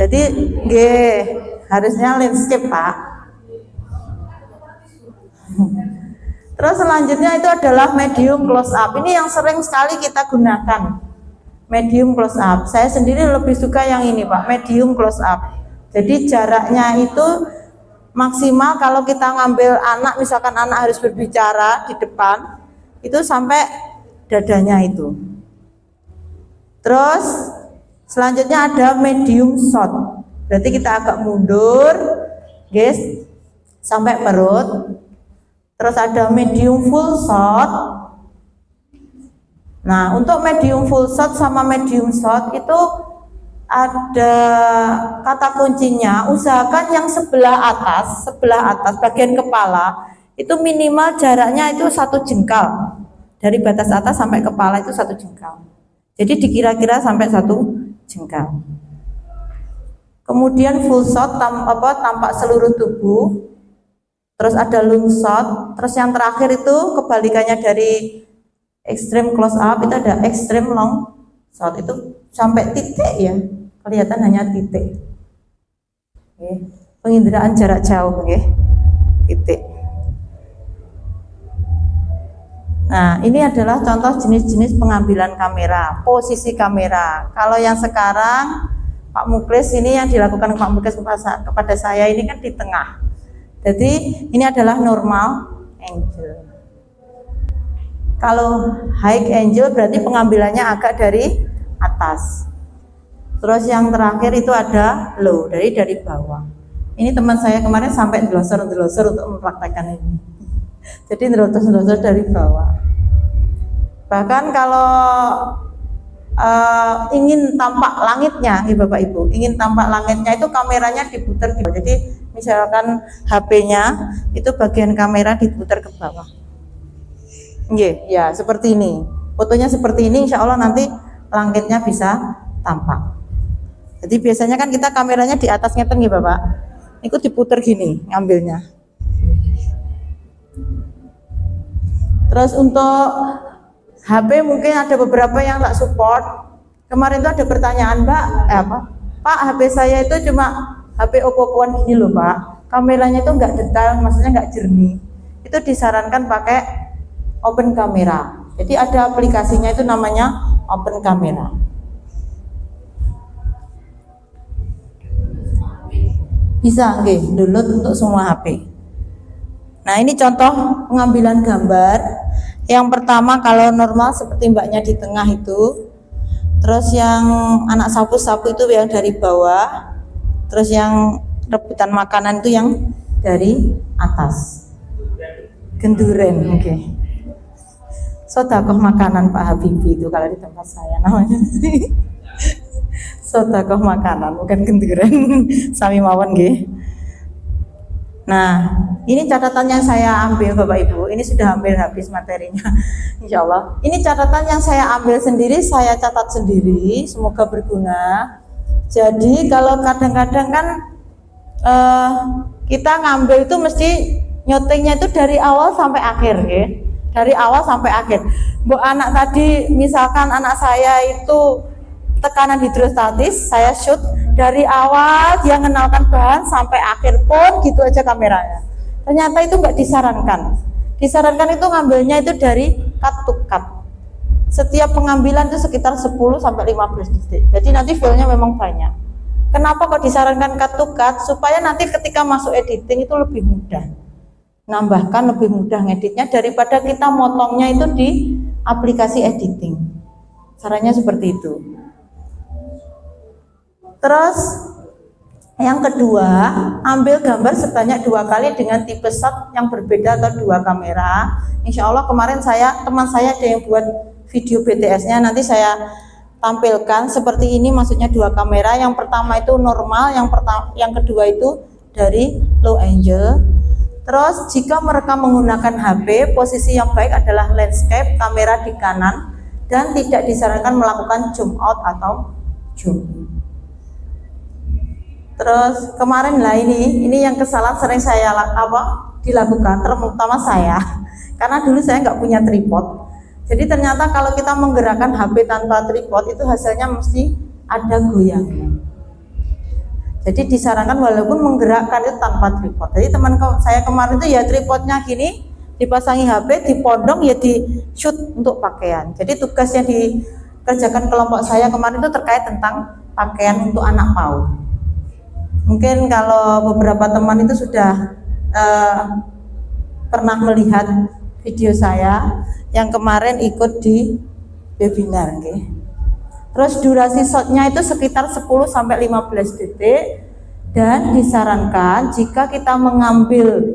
Jadi nggih harusnya landscape Pak. Terus selanjutnya itu adalah medium close up. Ini yang sering sekali kita gunakan. Medium close up. Saya sendiri lebih suka yang ini, Pak, medium close up. Jadi jaraknya itu maksimal kalau kita ngambil anak, misalkan anak harus berbicara di depan, itu sampai dadanya itu. Terus selanjutnya ada medium shot. Berarti kita agak mundur, guys, sampai perut. Terus ada medium full shot. Nah, untuk medium full shot sama medium shot itu ada kata kuncinya, usahakan yang sebelah atas bagian kepala itu minimal jaraknya itu 1 jengkal. Dari batas atas sampai kepala itu 1 jengkal. Jadi dikira-kira sampai 1 jengkal. Kemudian full shot tampak seluruh tubuh. Terus ada long shot, terus yang terakhir itu kebalikannya dari extreme close up, itu ada extreme long shot, itu sampai titik ya, kelihatan hanya titik. Oke. Penginderaan jarak jauh, oke. Titik. Nah, ini adalah contoh jenis-jenis pengambilan kamera, posisi kamera. Kalau yang sekarang Pak Muklis ini yang dilakukan Pak Muklis kepada saya ini kan di tengah. Jadi ini adalah normal angle. Kalau high angle berarti pengambilannya agak dari atas. Terus yang terakhir itu ada low, dari bawah. Ini teman saya kemarin sampai delosor untuk mempraktekkan ini. Jadi delosor dari bawah. Bahkan kalau ingin tampak langitnya, nih Bapak Ibu, ingin tampak langitnya itu kameranya diputar gitu. Jadi misalkan HP-nya itu bagian kamera diputar ke bawah. Ya seperti ini. Fotonya seperti ini, insya Allah nanti langitnya bisa tampak. Jadi biasanya kan kita kameranya di atas ngeten nih Bapak. Itu diputar gini ngambilnya. Terus untuk HP mungkin ada beberapa yang tak support. Kemarin itu ada pertanyaan, Pak, HP saya itu cuma HP Oppo-an gini loh Pak, kameranya itu nggak detail, maksudnya nggak jernih. Itu disarankan pakai open kamera. Jadi ada aplikasinya itu namanya open kamera. Bisa download untuk semua HP. Nah ini contoh pengambilan gambar. Yang pertama kalau normal seperti mbaknya di tengah itu. Terus yang anak sapu-sapu itu yang dari bawah. Terus yang rebutan makanan itu yang dari atas. Genduren, oke. Sodakoh makanan Pak Habibie itu kalau di tempat saya namanya. Sodakoh makanan, bukan genduren. Sami mawon nggih. Nah, ini catatan yang saya ambil Bapak Ibu. Ini sudah hampir habis materinya, insya Allah. Ini catatan yang saya ambil sendiri, saya catat sendiri. Semoga berguna. Jadi kalau kadang-kadang kan kita ngambil itu mesti nyotingnya itu dari awal sampai akhir, ya. Dari awal sampai akhir. Bu anak tadi, misalkan anak saya itu tekanan hidrostatis, saya shoot dari awal dia mengenalkan bahan sampai akhir pun gitu aja kameranya. Ternyata itu nggak disarankan. Disarankan itu ngambilnya itu dari cut to cut. Setiap pengambilan itu sekitar 10 sampai 15 detik. Jadi nanti filenya memang banyak. Kenapa kok disarankan cut to cut? Supaya nanti ketika masuk editing itu lebih mudah. Nambahkan lebih mudah ngeditnya daripada kita motongnya itu di aplikasi editing. Caranya seperti itu. Terus yang kedua, ambil gambar sebanyak 2 kali dengan tipe shot yang berbeda atau 2 kamera. Insya Allah kemarin teman saya ada yang buat video BTS-nya, nanti saya tampilkan seperti ini, maksudnya 2 kamera. Yang pertama itu normal, yang kedua itu dari low angle. Terus jika merekam menggunakan HP, posisi yang baik adalah landscape, kamera di kanan, dan tidak disarankan melakukan zoom out atau zoom in. Terus kemarin lah ini yang kesalahan sering saya dilakukan, terutama saya, karena dulu saya nggak punya tripod. Jadi ternyata kalau kita menggerakkan HP tanpa tripod itu hasilnya mesti ada goyangnya. Jadi disarankan walaupun menggerakkan itu tanpa tripod. Jadi teman saya kemarin itu ya tripodnya gini, dipasangi HP, dipondong ya di shoot untuk pakaian. Jadi tugas yang dikerjakan kelompok saya kemarin itu terkait tentang pakaian untuk anak PAUD. Mungkin kalau beberapa teman itu sudah pernah melihat video saya yang kemarin ikut di webinar, okay. Terus durasi shotnya itu sekitar 10-15 detik dan disarankan jika kita mengambil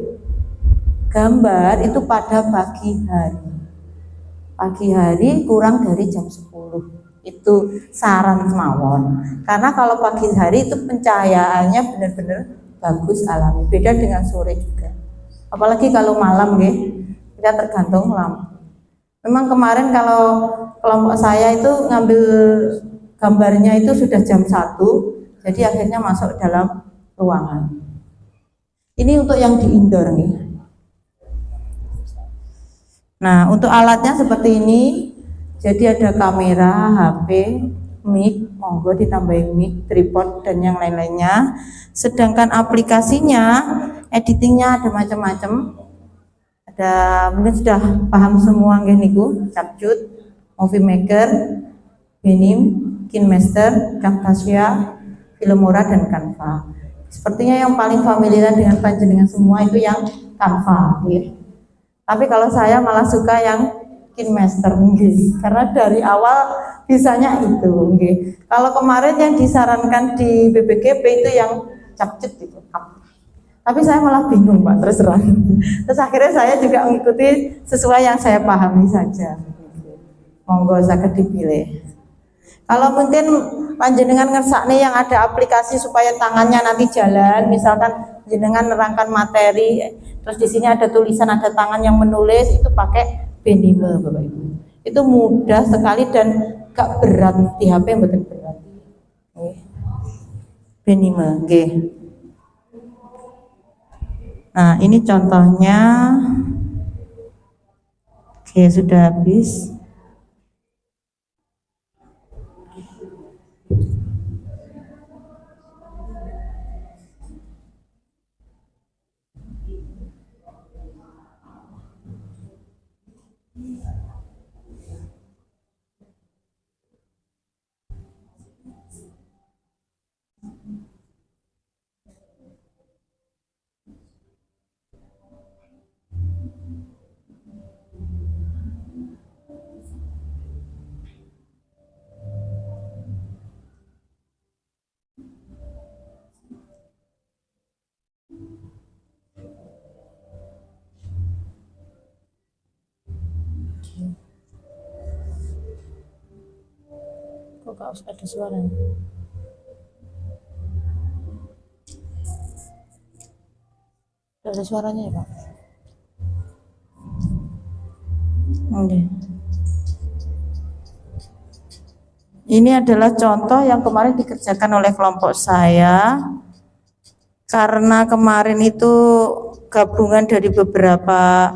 gambar itu pada pagi hari. Pagi hari kurang dari jam 10. Itu saran mawon. Karena kalau pagi hari itu pencahayaannya benar-benar bagus alami. Beda dengan sore juga. Apalagi kalau malam, kita tergantung lampu. Memang kemarin kalau kelompok saya itu ngambil gambarnya itu sudah jam 1, jadi akhirnya masuk dalam ruangan. Ini untuk yang di indoor nih. Nah, untuk alatnya seperti ini. Jadi ada kamera, HP, mic, monggo ditambahin mic, tripod dan yang lain-lainnya. Sedangkan aplikasinya, editingnya ada macam-macam. Ada mungkin sudah paham semua nggih niku, Capcut, Movie Maker, Benim, KineMaster, Camtasia, Filmora dan Canva. Sepertinya yang paling familiar dengan panjenengan semua itu yang Canva, nggih. Tapi kalau saya malah suka yang KineMaster, nggih. Karena dari awal bisanya itu, nggih. Kalau kemarin yang disarankan di BPGP itu yang Capcut itu. Tapi saya malah bingung Pak, terus terang. Terus akhirnya saya juga mengikuti sesuai yang saya pahami saja. Monggo saged dipilih. Kalau mungkin panjenengan ngersakne yang ada aplikasi supaya tangannya nanti jalan, misalkan panjenengan nerangkan materi, terus di sini ada tulisan, ada tangan yang menulis, itu pakai Benime Bapak Ibu. Itu mudah sekali dan gak berat di HP, betul berat. Benime, nggih. Nah, ini contohnya. Oke, sudah habis. Kok gak ada suaranya? Ada suaranya ya Pak? Oke. Ini adalah contoh yang kemarin dikerjakan oleh kelompok saya. Karena kemarin itu gabungan dari beberapa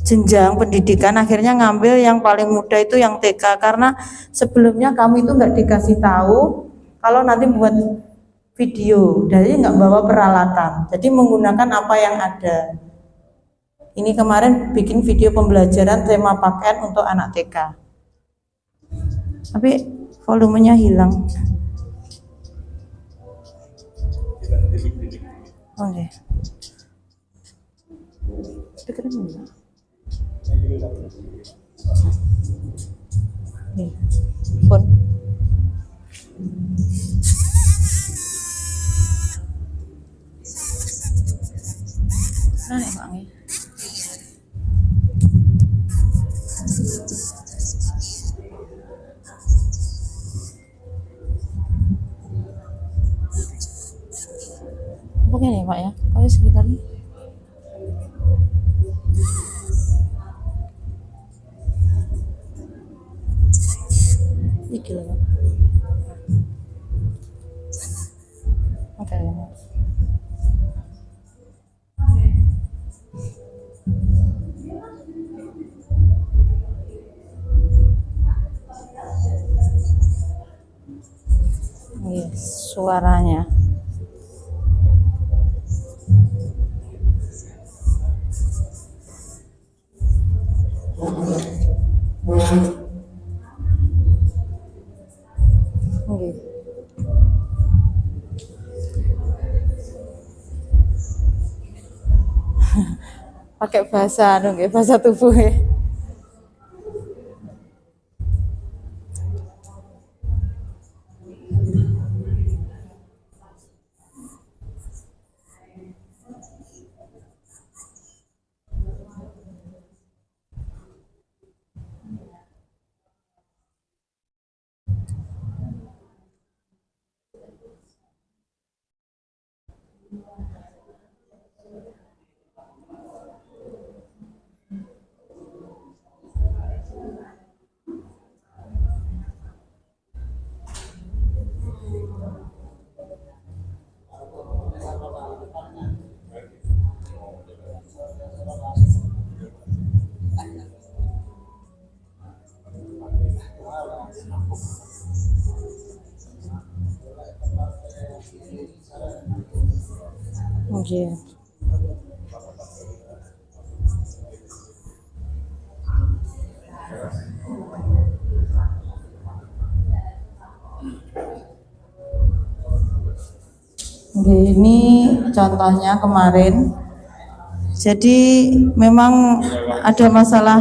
jenjang pendidikan, akhirnya ngambil yang paling muda itu yang TK, karena sebelumnya kami itu nggak dikasih tahu kalau nanti buat video, jadi nggak bawa peralatan, jadi menggunakan apa yang ada. Ini kemarin bikin video pembelajaran tema pakaian untuk anak TK, tapi volumenya hilang. Oke. Pun. Nah, nih Bang. Begini Pak ya, kayak sekitar ini. Iki lah. Oke. Suaranya. pakai bahasa anu nggih, bahasa tubuh ya. Nggih. Oke, ini contohnya kemarin. Jadi memang ada masalah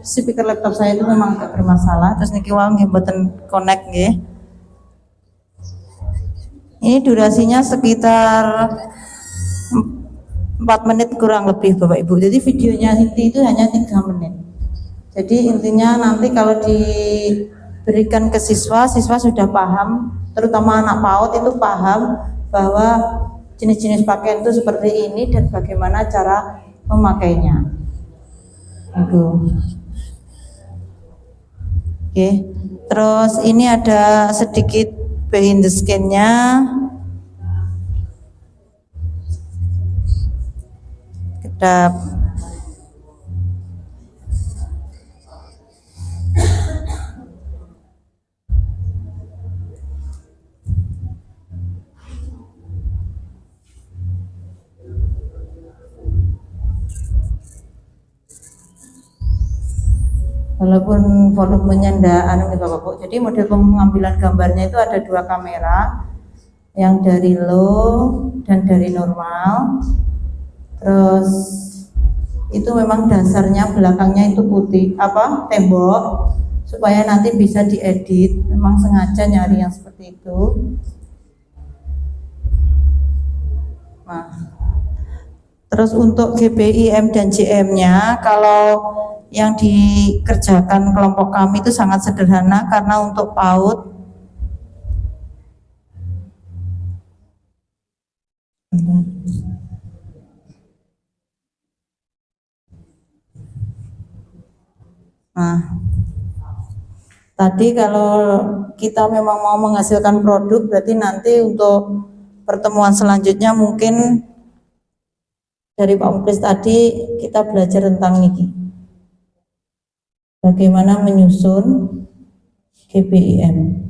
speaker laptop saya itu memang agak bermasalah. Terus niki wau nggih mboten connect nggih. Ini durasinya sekitar 4 menit kurang lebih Bapak Ibu. Jadi videonya inti itu hanya 3 menit. Jadi intinya nanti kalau diberikan ke siswa, siswa sudah paham, terutama anak PAUD itu paham bahwa jenis-jenis pakaian itu seperti ini dan bagaimana cara memakainya. Itu. Oke. Terus ini ada sedikit behind the scan-nya. Kedap. Walaupun volumenya ndak anu nih Bapak Bu. Jadi model pengambilan gambarnya itu ada 2 kamera, yang dari low dan dari normal. Terus itu memang dasarnya belakangnya itu putih tembok supaya nanti bisa diedit. Memang sengaja nyari yang seperti itu. Nah, terus untuk GBIM dan JM-nya kalau yang dikerjakan kelompok kami itu sangat sederhana karena untuk PAUD tadi kalau kita memang mau menghasilkan produk berarti nanti untuk pertemuan selanjutnya mungkin dari Pak Muklis tadi kita belajar tentang ini. Bagaimana menyusun GBIM.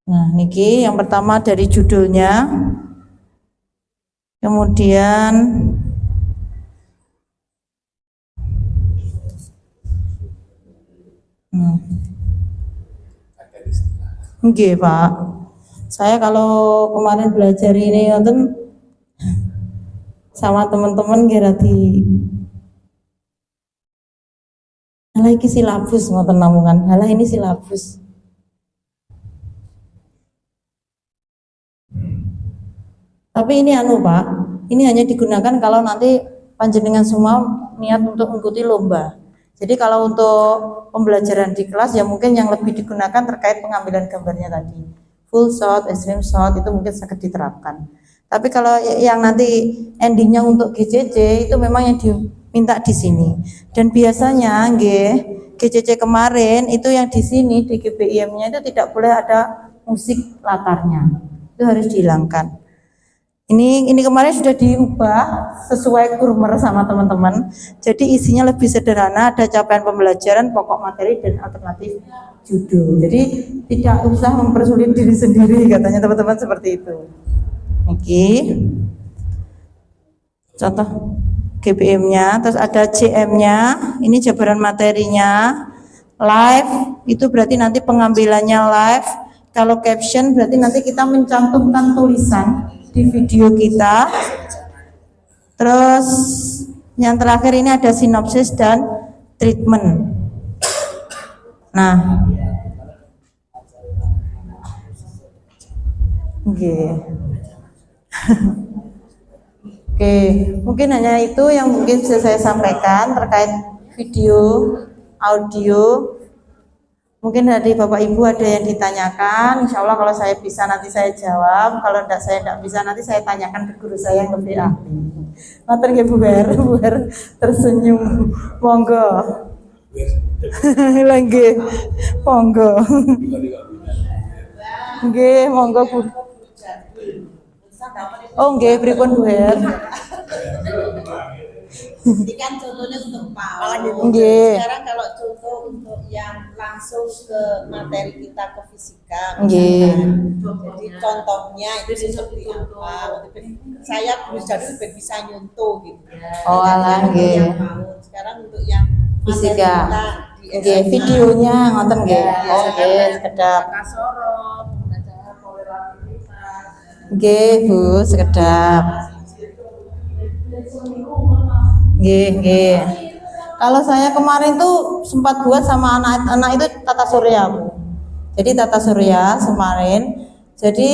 Nah, niki yang pertama dari judulnya. Kemudian nggih, Pak. Saya kalau kemarin belajar ini nonton sama teman-teman kira di halah iki silabus ngoten namungan. Halah ini silabus. Tapi ini anu Pak, ini hanya digunakan kalau nanti panjenengan semua niat untuk mengikuti lomba. Jadi kalau untuk pembelajaran di kelas ya mungkin yang lebih digunakan terkait pengambilan gambarnya tadi. Full shot, extreme shot itu mungkin sangat diterapkan. Tapi kalau yang nanti endingnya untuk GCC itu memang yang diminta di sini. Dan biasanya GCC kemarin itu yang di sini di GBIM-nya itu tidak boleh ada musik latarnya. Itu harus dihilangkan. Ini kemarin sudah diubah sesuai kurmer sama teman-teman. Jadi isinya lebih sederhana, ada capaian pembelajaran, pokok materi dan alternatif judul. Jadi tidak usah mempersulit diri sendiri katanya teman-teman seperti itu. Oke. Contoh GBM-nya, terus ada JM-nya. Ini jabaran materinya. Live itu berarti nanti pengambilannya live. Kalau caption berarti nanti kita mencantumkan tulisan di video kita. Terus yang terakhir ini ada sinopsis dan treatment. Nah, oke. Oke, mungkin hanya itu yang mungkin bisa saya sampaikan terkait video, audio. Mungkin dari Bapak Ibu ada yang ditanyakan. Insya Allah kalau saya bisa nanti saya jawab. Kalau saya tidak bisa nanti saya tanyakan ke guru saya yang lebih ahli. Matur nggih Bu Her tersenyum. Monggo. Nggih, monggo. Nggih, monggo Bu. Oh nggih, pripun Bu Her?
Ini kan contohnya untuk PAUD.
Nggih.
Sekarang kalau contoh untuk yang langsung ke materi kita ke fisika,
Nggih.
jadi contohnya itu seperti apa? Saya jadi lebih bisa nyontoh gitu.
Oh alah nggih.
Yang PAUD. Sekarang untuk yang materi
Fisika.
kita di
Nggih,
SMA.
videonya ngoten nggih. Oh nggih, sekedap.
Sorot, pembelajaran polaritas.
Nggih, Bu, sekedap. Nggih. Kalau saya kemarin tuh sempat buat sama anak-anak itu tata surya, Bu. Jadi tata surya kemarin. Jadi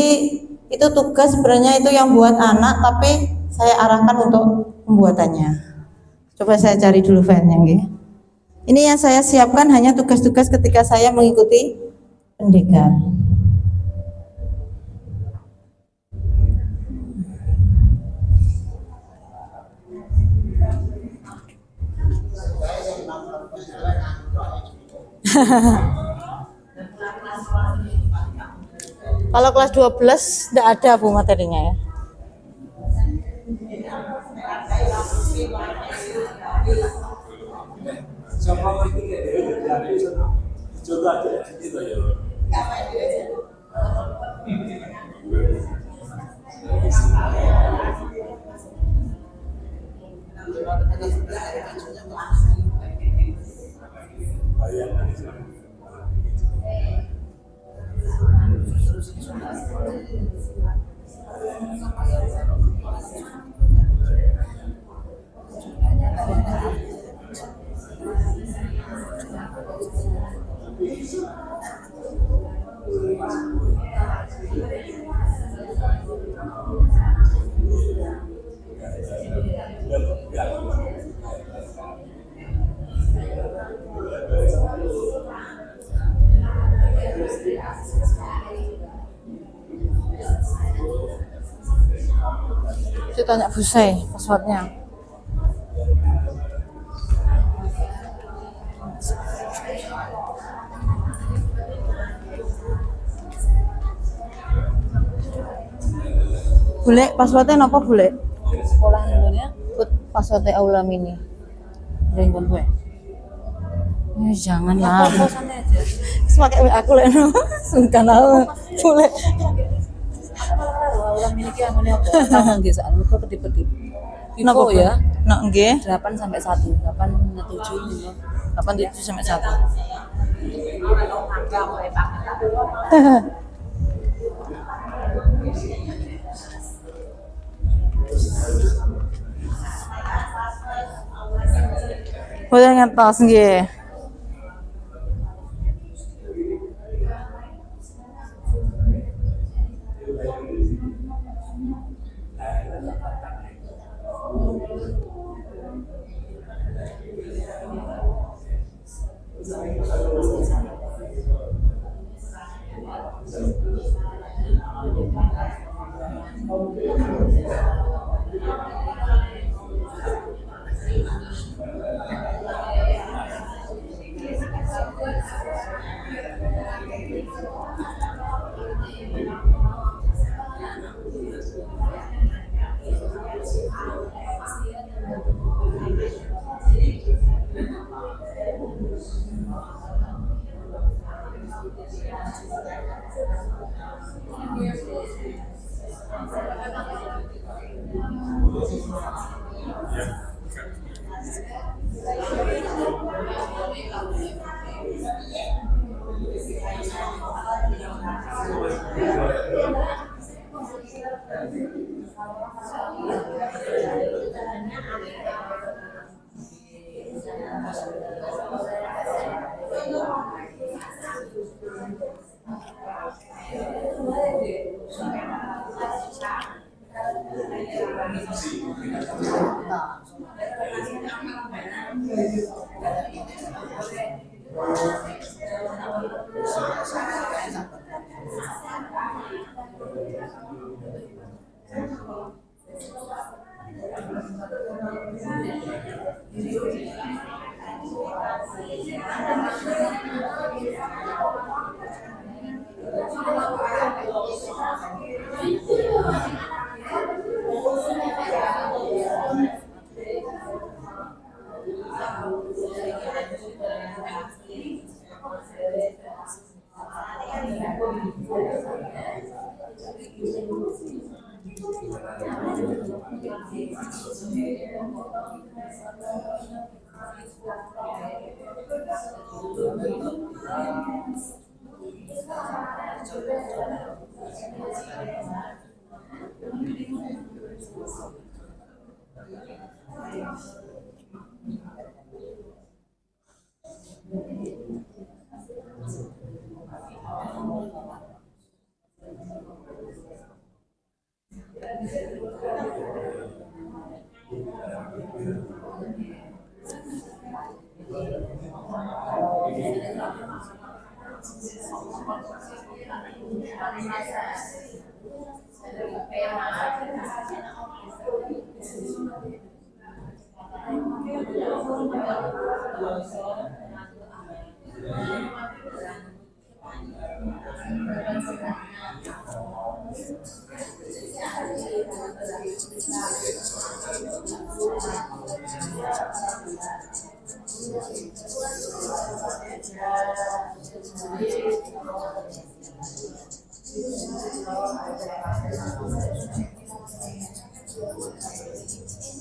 itu tugas sebenarnya itu yang buat anak, tapi saya arahkan untuk pembuatannya. Coba saya cari dulu filenya, nggih. Ini yang saya siapkan hanya tugas-tugas ketika saya mengikuti pendekar. Kalau kelas 12 tidak ada Bu materinya ya. Saya tanya Busai passwordnya. Bule, passwordnya apa Bule?
Sekolah handphonenya
Passwordnya Aula Mini. Dari handphone gue. Jangan lah.
santai aja.
Semakai aku leno. Sungkan aku. Bule.
Ulang miliki handphonenya apa? Tangan nggih sak mergo kedip-kedip. Vivo ya.
Nak nggih.
8 sampai 1. 8
sampai 1. Boleh ngetos nggih.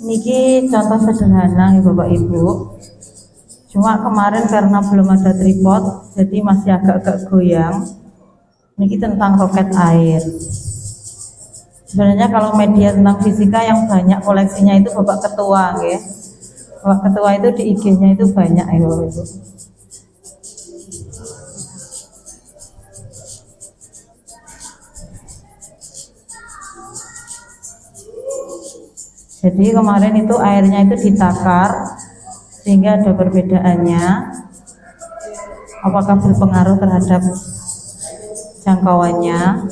Niki contoh sederhana ya Bapak Ibu. Cuma kemarin karena belum ada tripod, jadi masih agak-agak goyang. Niki tentang roket air. Sebenarnya kalau media tentang fisika yang banyak koleksinya itu Bapak Ketua, ya. Bapak Ketua itu di IG-nya itu banyak ya Bapak Ibu. Jadi kemarin itu airnya itu ditakar sehingga ada perbedaannya. Apakah berpengaruh terhadap jangkauannya?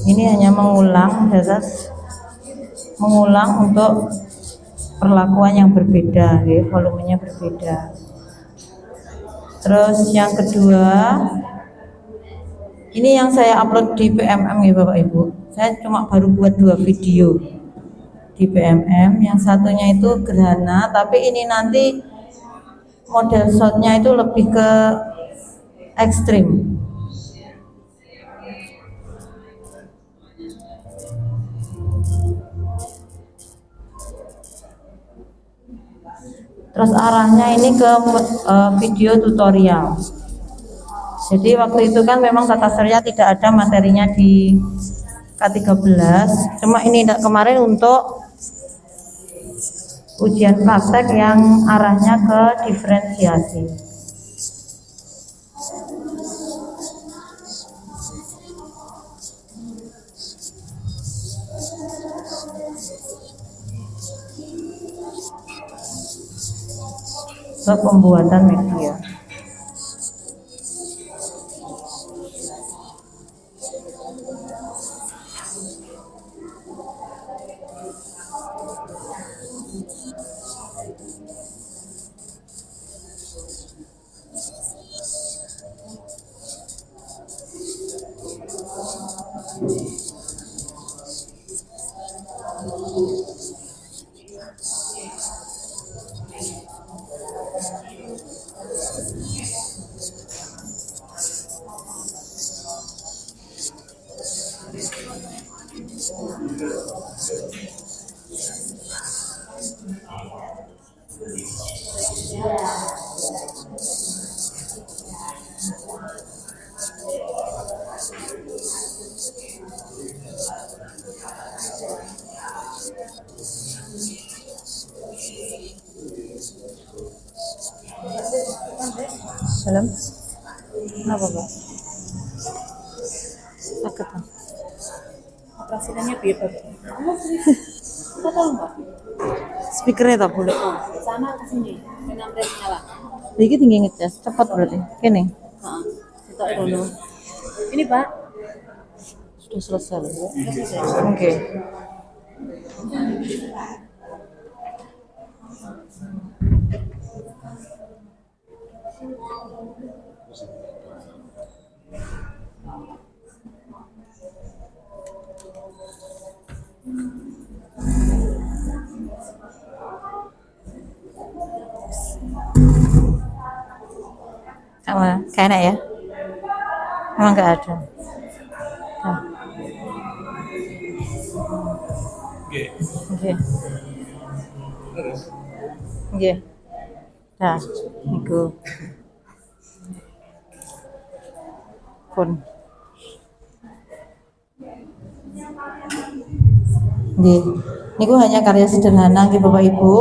Ini hanya mengulang untuk perlakuan yang berbeda, ya, volumenya berbeda. Terus yang kedua, ini yang saya upload di PMM ya Bapak Ibu. Saya cuma baru buat 2 video di PMM. Yang satunya itu gerhana, tapi ini nanti model shotnya itu lebih ke ekstrim. Terus arahnya ini ke video tutorial. Jadi waktu itu kan memang tata surya tidak ada materinya di K13. Cuma ini kemarin untuk ujian praktek yang arahnya ke diferensiasi. untuk pembuatan media. Salam. Kenapa, Pak? Sakit, Pak.
Operasinya biar Bapak. Kita tahu Mbak.
Speakernya tak boleh.
Sana ke sini. Dengan rem nyala.
Iki tinggi ngecas, cepat berarti. Kene.
Heeh. Kita dulu. Ini Pak.
Sudah selesai. Oke. Apa? Kayak enak ya? Emang nggak ada. Nah. Oke. Oke. Nah, niku. Pun. Nggih. Niku hanya karya sederhana nggih Bapak Ibu.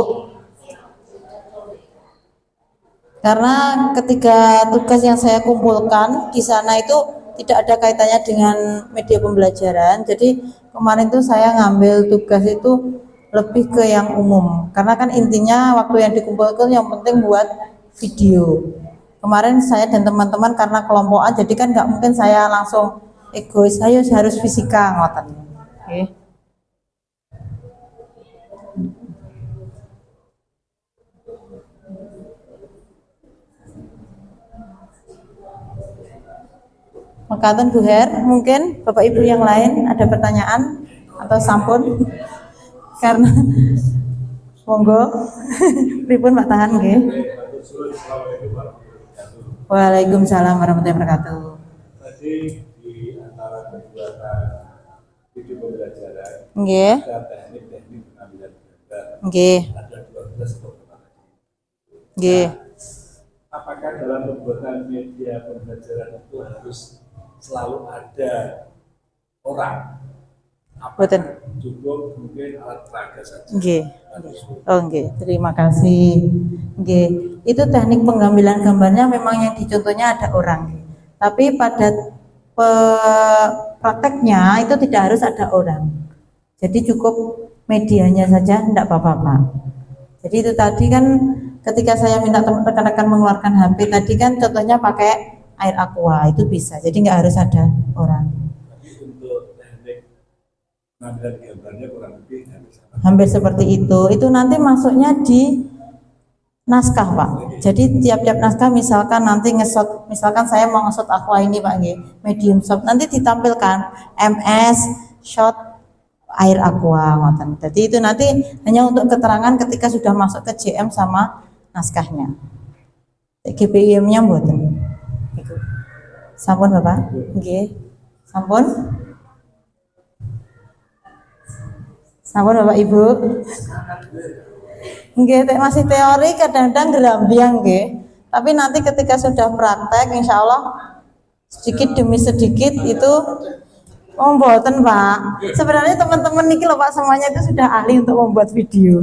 Karena ketika tugas yang saya kumpulkan di sana itu tidak ada kaitannya dengan media pembelajaran. Jadi kemarin tuh saya ngambil tugas itu lebih ke yang umum. Karena kan intinya waktu yang dikumpulkan yang penting buat video. Kemarin saya dan teman-teman karena kelompokan, jadi kan nggak mungkin saya langsung egois, ayo harus fisika ngoten. Oke. Makaten Bu Her, mungkin Bapak Ibu yang lain ada pertanyaan atau sampun? Karena monggo, pripun Pak tahan nggih. Waalaikumsalam warahmatullahi wabarakatuh.
Tadi di antara kegiatan video pembelajaran
Nggih.
ada teknik-teknik pengambilan gambar.
Nggih.
Ada 12 program.
Nggih.
Apakah dalam pembuatan media pembelajaran itu harus selalu ada orang?
Boten.
Cukup mungkin alat peraga saja.
Nggih. Oh nggih, terima kasih. Nggih, itu teknik pengambilan gambarnya memang yang dicontohnya ada orang. Tapi pada prakteknya itu tidak harus ada orang. Jadi cukup medianya saja, tidak apa-apa. Jadi itu tadi kan ketika saya minta rekan-rekan mengeluarkan HP tadi kan contohnya pakai air aqua, itu bisa. Jadi nggak harus ada orang.
Tapi untuk teknik pengambilan gambarnya kurang lebih
Hampir seperti itu. Itu nanti masuknya di naskah Pak. Jadi tiap-tiap naskah misalkan nanti ngesot, misalkan saya mau ngesot aqua ini Pak nggih, medium shot, nanti ditampilkan MS shot air aqua ngoten. Jadi itu nanti hanya untuk keterangan ketika sudah masuk ke JM sama naskahnya. GPIM-nya mboten. Iku. Sampun Bapak? Nggih. Sampun? Sampun Bapak Ibu? Nggih, masih teori kadang-kadang gerambiang nggih. Tapi nanti ketika sudah praktek insya Allah sedikit demi sedikit itu mboten Pak. Sebenarnya teman-teman niki loh Pak semuanya itu sudah ahli untuk membuat video.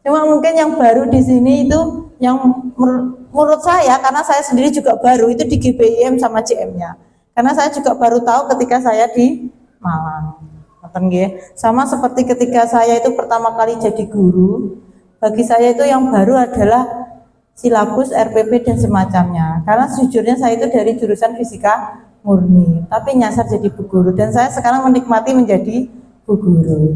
Cuma mungkin yang baru di sini itu yang menurut saya karena saya sendiri juga baru itu di GPIM sama JM-nya. Karena saya juga baru tahu ketika saya di Malang. Sama seperti ketika saya itu pertama kali jadi guru, bagi saya itu yang baru adalah silabus, RPP dan semacamnya. Karena sejujurnya saya itu dari jurusan fisika murni, tapi nyasar jadi bu guru dan saya sekarang menikmati menjadi bu guru.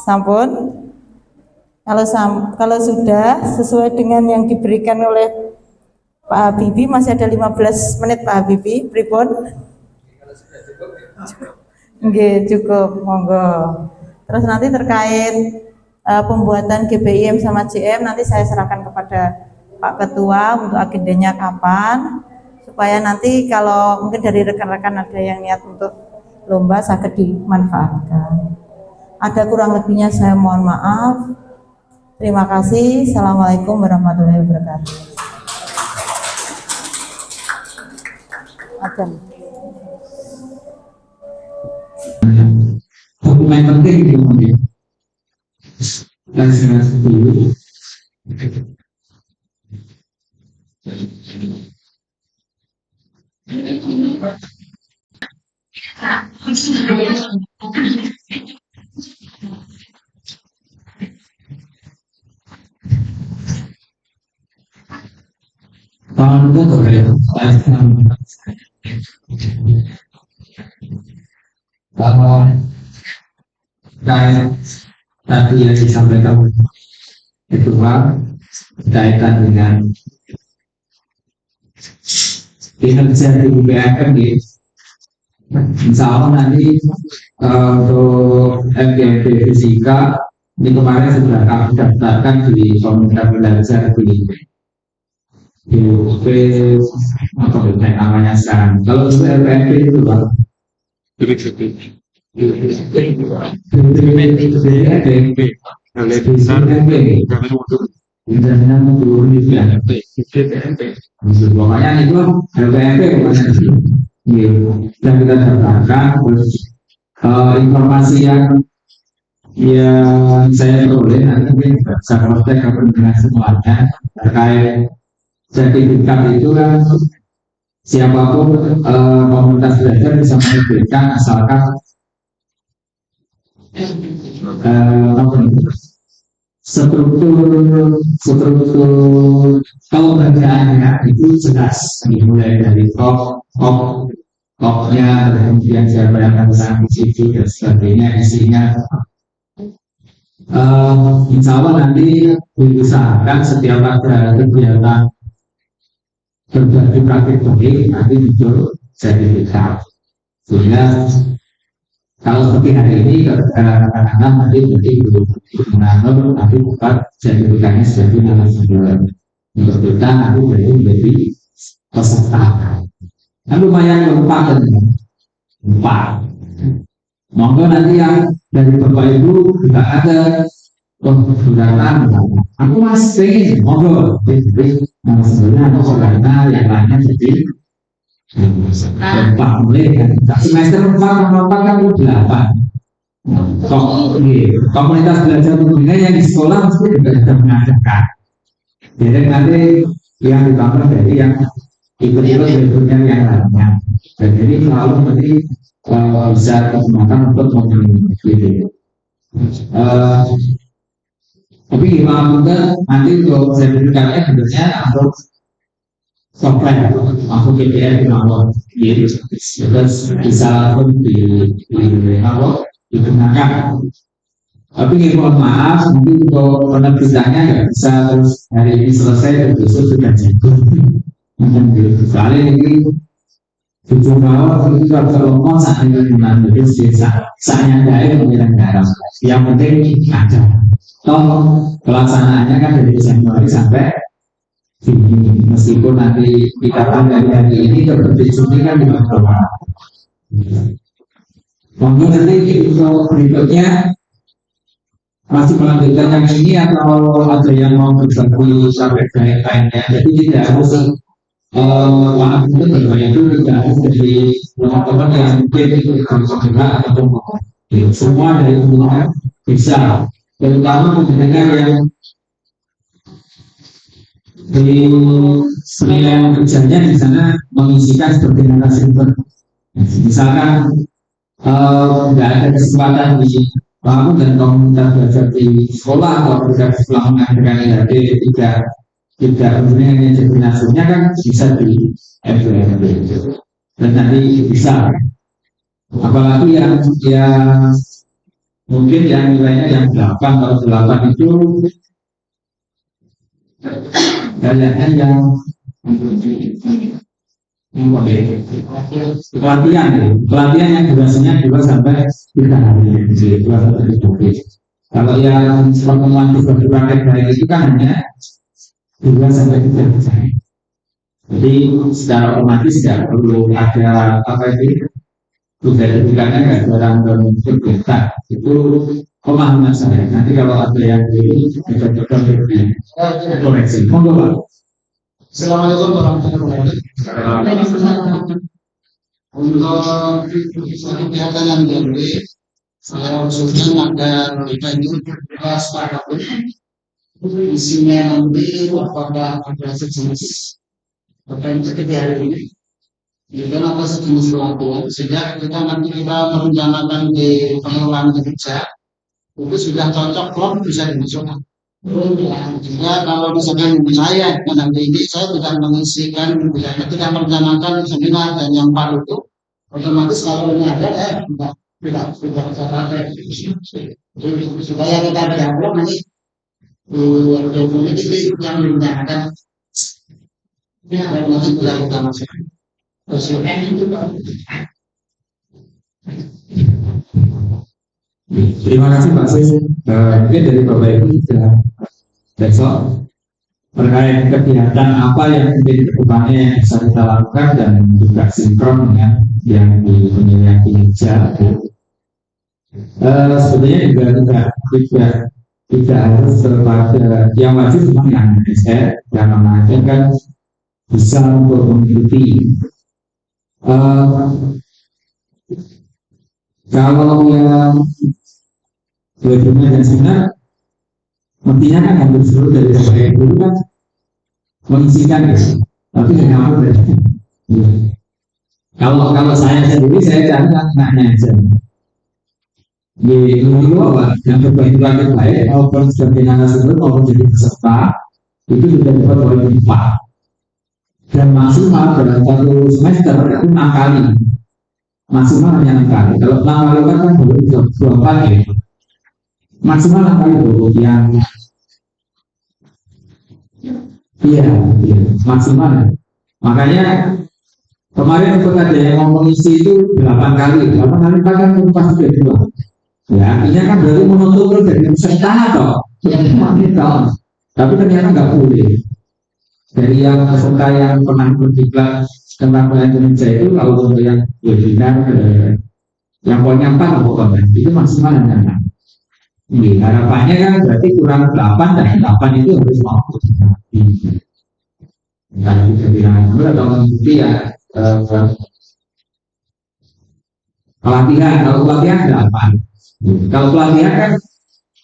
Sampun. Kalau sudah sesuai dengan yang diberikan oleh Pak Habibie, masih ada 15 menit Pak Habibie, pripun? Nggih, cukup, monggo. Terus nanti terkait pembuatan GBIM sama JM nanti saya serahkan kepada Pak Ketua untuk agendanya kapan, supaya nanti kalau mungkin dari rekan-rekan ada yang niat untuk lomba saged dimanfaatkan. Ada kurang lebihnya saya mohon maaf. Terima kasih. Assalamualaikum warahmatullahi wabarakatuh. Akan.
Dokumen penting di kemudian dan dulu tahun itu bahwa kayak tadi yang disampaikan kedua kaitan dengan kinerja di BPM gitu. Insya Allah nanti untuk MGMP Fisika ini kemarin sudah kami daftarkan di komunitas belajar di UP apa namanya sekarang. Kalau untuk LPMP itu Pak pokoknya itu LPMP dan kita dapatkan informasi yang saya peroleh nanti mungkin bisa kontak dengan semuanya terkait sertifikat itu kan siapapun komunitas belajar bisa memberikan asalkan struktur kelembagaan itu jelas dimulai dari topnya, kemudian siapa yang akan sangat situ dan sebagainya isinya. Insya Allah nanti diusahakan setiap ada kegiatan berbagi praktik baik nanti muncul sertifikat sehingga kalau seperti hari ini kadang-kadang nanti belum menanam nanti bukan sertifikatnya sebagai narasumber untuk kita nanti menjadi peserta kan lumayan lupa monggo nanti yang dari Bapak Ibu juga ada keberatan aku masih monggo sebenarnya atau karena yang lainnya jadi 4 mulai kan semester 4 kan 8 komunitas belajar tentunya yang di sekolah mesti juga sudah mengajarkan jadi nanti yang ditambah dari yang ikut-ikut berikutnya yang lainnya dan jadi selalu nanti bisa digunakan untuk memiliki tapi gimana nanti untuk sertifikatnya sebenarnya untuk software masuk KPR mawon gitu terus bisa pun digunakan tapi mohon maaf nanti untuk penerbitannya nggak bisa terus hari ini selesai besok sudah jatuh mungkin gitu kali ini tujuh mawon itu kalau mau saat ini jadi saatnya dari penyelenggara yang penting ada toh pelaksanaannya kan dari Januari sampai Juni meskipun nanti kita dari hari ini ke Juni kan di bawah. Mungkin nanti untuk berikutnya masih melanjutkan yang ini atau ada yang mau berbagi sampai ke lainnya. Jadi tidak harus maaf itu berbanyak dulu tidak harus dari teman-teman yang mungkin itu juga atau semua dari semua bisa terutama pendengar yang di penilaian kerjanya di sana mengisikan seperti narasumber misalkan tidak ada kesempatan di pelaku dan komunitas belajar di sekolah atau belajar di sekolah mengadakan IHD tidak kemudian hanya jadi nasionalnya kan bisa di FWFB dan nanti bisa, apalagi yang mungkin yang nilainya yang 8 atau 8 itu kayaknya yang pelatihan yang durasinya 2 sampai 3 hari. Kalau yang pertemuan tugas praktek baik itu kan hanya 2 sampai 3 hari. Jadi secara otomatis tidak perlu ada apa itu tugas tugasnya nggak ada random bergerak, itu pemahaman saya. Nanti kalau ada yang ini coba koreksi. Monggo Pak.
Assalamualaikum warahmatullahi wabarakatuh. Untuk kegiatan yang diambil, saya usulkan agar kita ini sepakat isinya nanti apakah ada sejenis apa yang terjadi hari ini, dan apa sejenis pelatihan sehingga kita merencanakan di pengelolaan kerja itu sudah cocok klop bisa dimasukkan. Juga kalau misalkan saya nanti ini saya tidak mengisikan ketika merencanakan seminar dan yang paru itu otomatis kalau ini ada tidak pakai supaya kita dialog nanti di yang direncanakan nanti tidak kita masukkan.
Terima kasih Pak Sis. Mungkin dari Bapak Ibu sudah besok terkait kegiatan apa yang menjadi kedepannya yang bisa kita lakukan dan juga sinkron dengan yang di penilaian kinerja. Sebetulnya juga tidak harus terpada yang wajib cuma yang saya yang mengajar kan bisa untuk mengikuti. Kalau yang webinar dan seminar nantinya kan hampir seluruh dari saya dulu kan mengisikan ya, tapi nggak apa berarti. Kalau saya sendiri saya cari anaknya aja. Di dulu apa yang terbaik maupun sebagai narasumber maupun jadi peserta itu sudah dapat poin 4 dan maksimal dalam 1 semester itu 6 kali, maksimal hanya 6 kali. Kalau 6 kali kan baru 2 kali ya. Maksimal 6 kali dulu yang iya maksimal. Makanya kemarin ikut ada yang ngomong isi itu 8 kali kan pasti kedua. Ya, artinya kan berarti menuntut dari peserta toh. Tapi ternyata nggak boleh. Dari yang peserta yang pernah berdiklat tentang pelajaran kerja itu, kalau untuk yang webinar yang poinnya 4 pokoknya itu maksimal hanya 6. Harapannya kan berarti kurang 8 dan 8 itu harus mampu. Nah, bisa bilang atau mengikuti ya pelatihan. Kalau pelatihan 8. Kalau pelatihan kan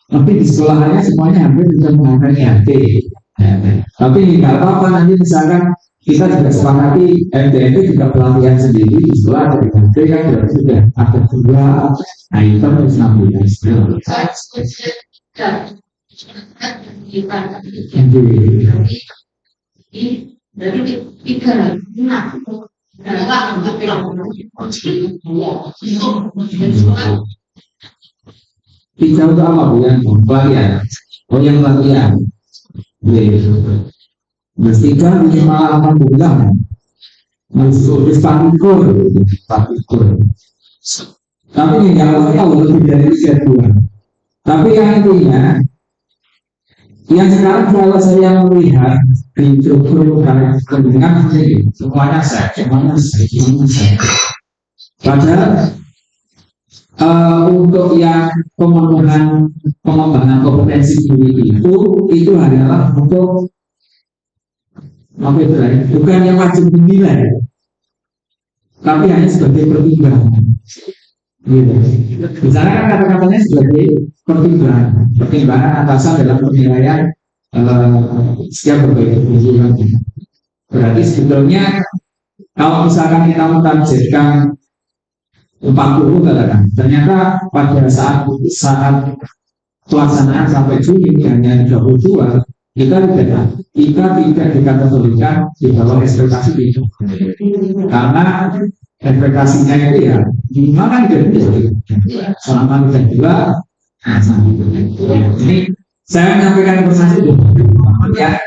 nanti di sekolahannya semuanya hampir bisa menggunakan IHT. Tapi nggak apa-apa, nanti misalkan kita juga sepakati MDMP juga pelatihan sendiri di sekolah dari IHT kan berarti sudah ada 2 nah itu harus 16.
Dari 3
Tiga untuk apa Bu? Yang pelatihan. Oh yang pelatihan. Bertiga minimal 8 bulan. Masuk praktikum. Tapi nggak tahu lebih dari 3 bulan. Tapi yang intinya, yang sekarang kalau saya melihat di struktur pendidikan ini semuanya saya. Padahal untuk yang pemenuhan pengembangan kompetensi diri itu adalah untuk apa itu ya? Bukan yang wajib dinilai, tapi hanya sebagai pertimbangan. Gitu. Misalnya kan kata-katanya sebagai pertimbangan atasan dalam penilaian setiap berbagai kebutuhan. Berarti sebetulnya kalau misalkan kita mentargetkan 40 katakan. Ternyata pada saat pelaksanaan sampai Juni hanya 32, kita tidak dikategorikan di bawah ekspektasi itu. Karena ekspektasinya itu ya minimal kan gede. Selama kita juga, ini saya menyampaikan informasi itu ya.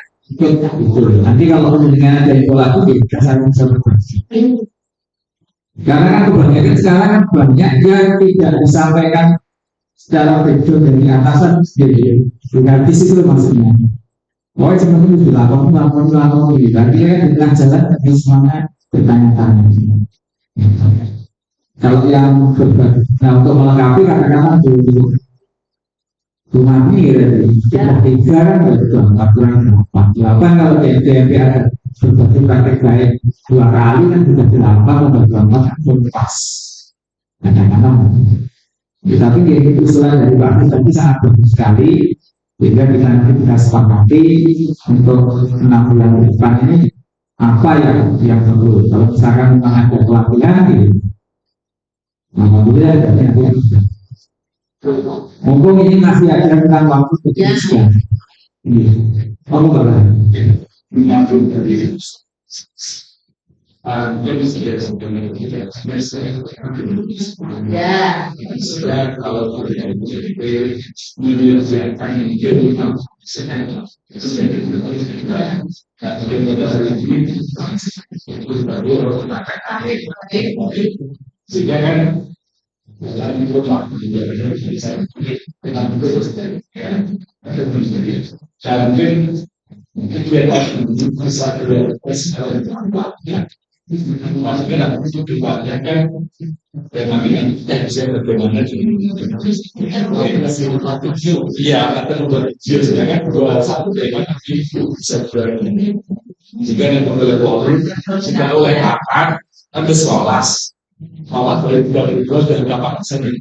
Nanti kalau kemudian ada pola itu bisa saya bisa berbagi. Karena kan kebanyakan sekarang kan banyak yang tidak disampaikan secara breakdown dari atasan sendiri, dengan visi itu maksudnya. Oh, cuma itu dilakukan gitu. Tapi ya di tengah jalan tapi semuanya bertanya-tanya. Kalau yang berbagi, nah untuk melengkapi katakanlah dulu rumah ini kita 3 kan betul 4 kurang 8 kalau DMP ada berbagai praktek baik 2 kali kan sudah 8 atau 24 pun pas kadang-kadang tapi ini usulan dari Pak Anies tadi sangat bagus sekali sehingga kita sepakati untuk 6 bulan ke depan ini apa yang perlu kalau misalkan ada pelatihan gitu alhamdulillah ada mumpung ini masih ada tentang waktu kepolisian. Kamu berapa? Jika yang boleh Polri, jika oleh apa, ada sekolas, malah boleh 32 dan berapa persen ini.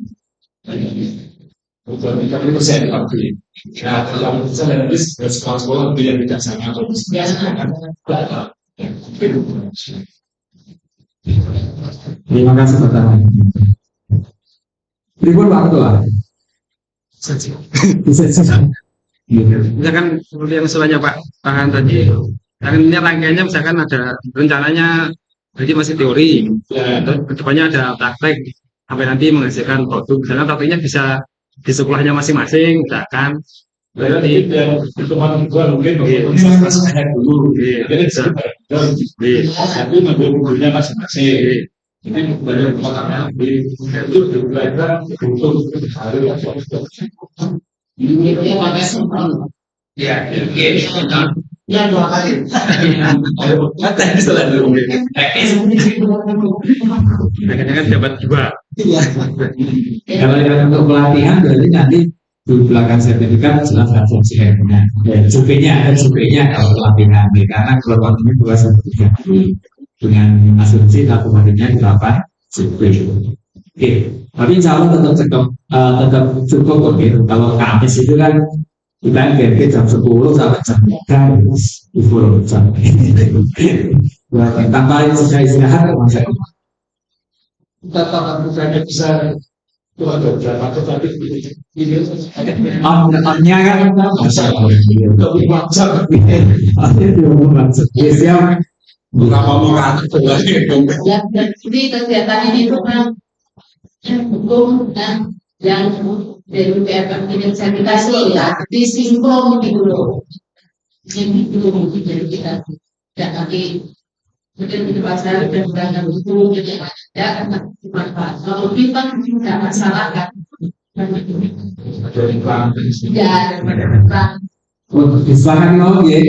Bukan 30% tapi. Nah, kalau misalnya nanti sekolah-sekolah itu yang tidak sama atau terima kasih pertanyaan. Berikut waktu lah.
Misalkan seperti yang semuanya Pak Han tadi, kan ini rangkaiannya misalkan ada rencananya jadi masih teori, kedepannya ada praktek sampai nanti menghasilkan produk. Misalkan prakteknya bisa di sekolahnya masing-masing, misalkan. Berarti teman gua mungkin masanya dulu, jadi tapi mengambil bukunya masing-masing. Ini banyak makanya itu belajar untuk hari ini pakai sempurna. Ya, ya 2 kali. Kata salah dulu. Kan dapat 2.
Kalau yang untuk pelatihan berarti nanti di belakang sertifikat jelaskan fungsi M-nya. CP-nya kalau pelatihan karena kalau ini 2 sertifikat dengan asumsi lakukannya 8 CP. Oke, tapi insya Allah tetap cukup gitu. Kalau Kamis itu kan kita GP jam 10 sampai jam 3 di full jam. Tanpa istirahat masa
Tatapan bukannya bisa ada berapa tetapi ini
on-nya kan
lebih maksud
siap
berapa orang ya jadi kegiatan ini itu kan hukum dan yang dari BPM sanitasi ya disinkron gitu loh yang itu mungkin dari kita dan nanti mungkin di pasar dan beragam itu jadi ya bermanfaat kalau kita tidak masalah kan ya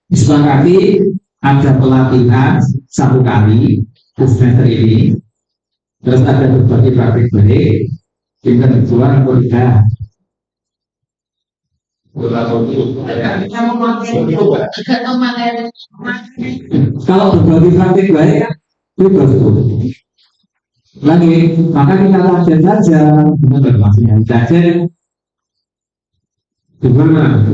disepakati ada pelatihan 1 kali semester ini, terus ada berbagai praktik baik, tinggal dijual atau tidak. Kalau berbagi praktik baik bebas lagi, maka kita latihan saja, benar maksudnya latihan gimana?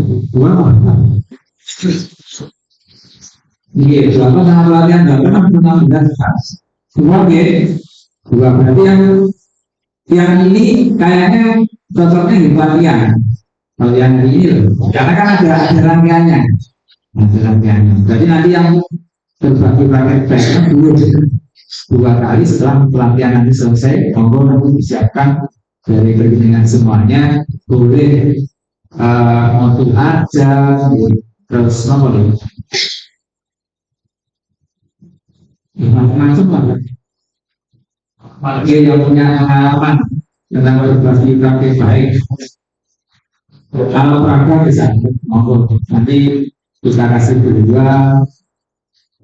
Iya, selama latihan dalam 16 semua Dua berarti yang ini kayaknya cocoknya di pelatihan. Kalau yang ini loh, karena kan ada rangkaiannya. Ada rangkaiannya. Jadi nanti yang berbagi praktek dulu 2 kali setelah pelatihan nanti selesai, monggo nanti disiapkan dari pertandingan semuanya, boleh modul aja, terus nomor macam-macam lah. Bagi yang punya pengalaman tentang berbagi praktek baik, kalau praktek bisa monggo nanti kita kasih berdua.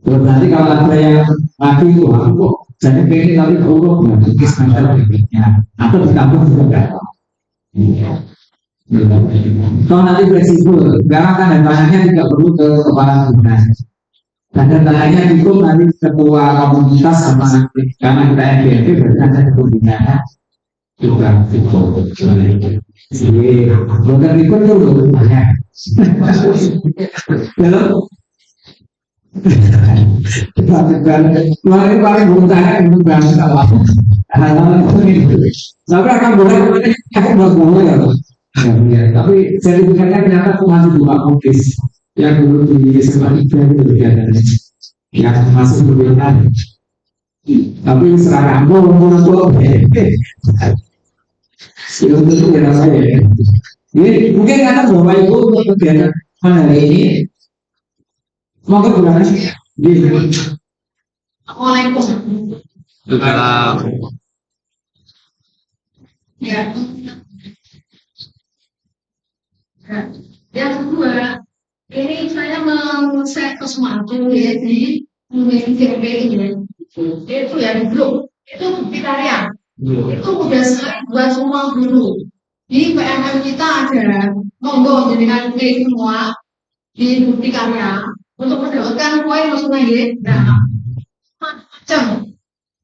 Terus nanti kalau ada yang lagi kok jadi pengen kali urut nanti standar berikutnya atau di kampus juga kalau nanti fleksibel sekarang kan datanya tidak perlu ke kepala dinas dan datanya itu nanti ketua komunitas sama karena kita NBNP berarti ada pembinaan juga jadi bukan ikut dulu banyak kalau paling berusaha untuk bangsa hal-hal itu tapi akan boleh ya tapi sertifikatnya ternyata masih 2 kompis yang dulu di SMA itu yang masih berbeda tapi seragam untuk itu beda saya jadi mungkin karena Bapak Ibu untuk kegiatan hari ini monggo gunakan di
Assalamualaikum. Ya. Yang kedua, ini saya men-share ke sesuatu ya di GP ini. Itu ya di grup, itu bukti karya. Itu mudah sekali buat semua guru. Di PMM kita ada monggo jadikan klik semua di bukti karya untuk mendapatkan poin maksudnya ya. Nah, macam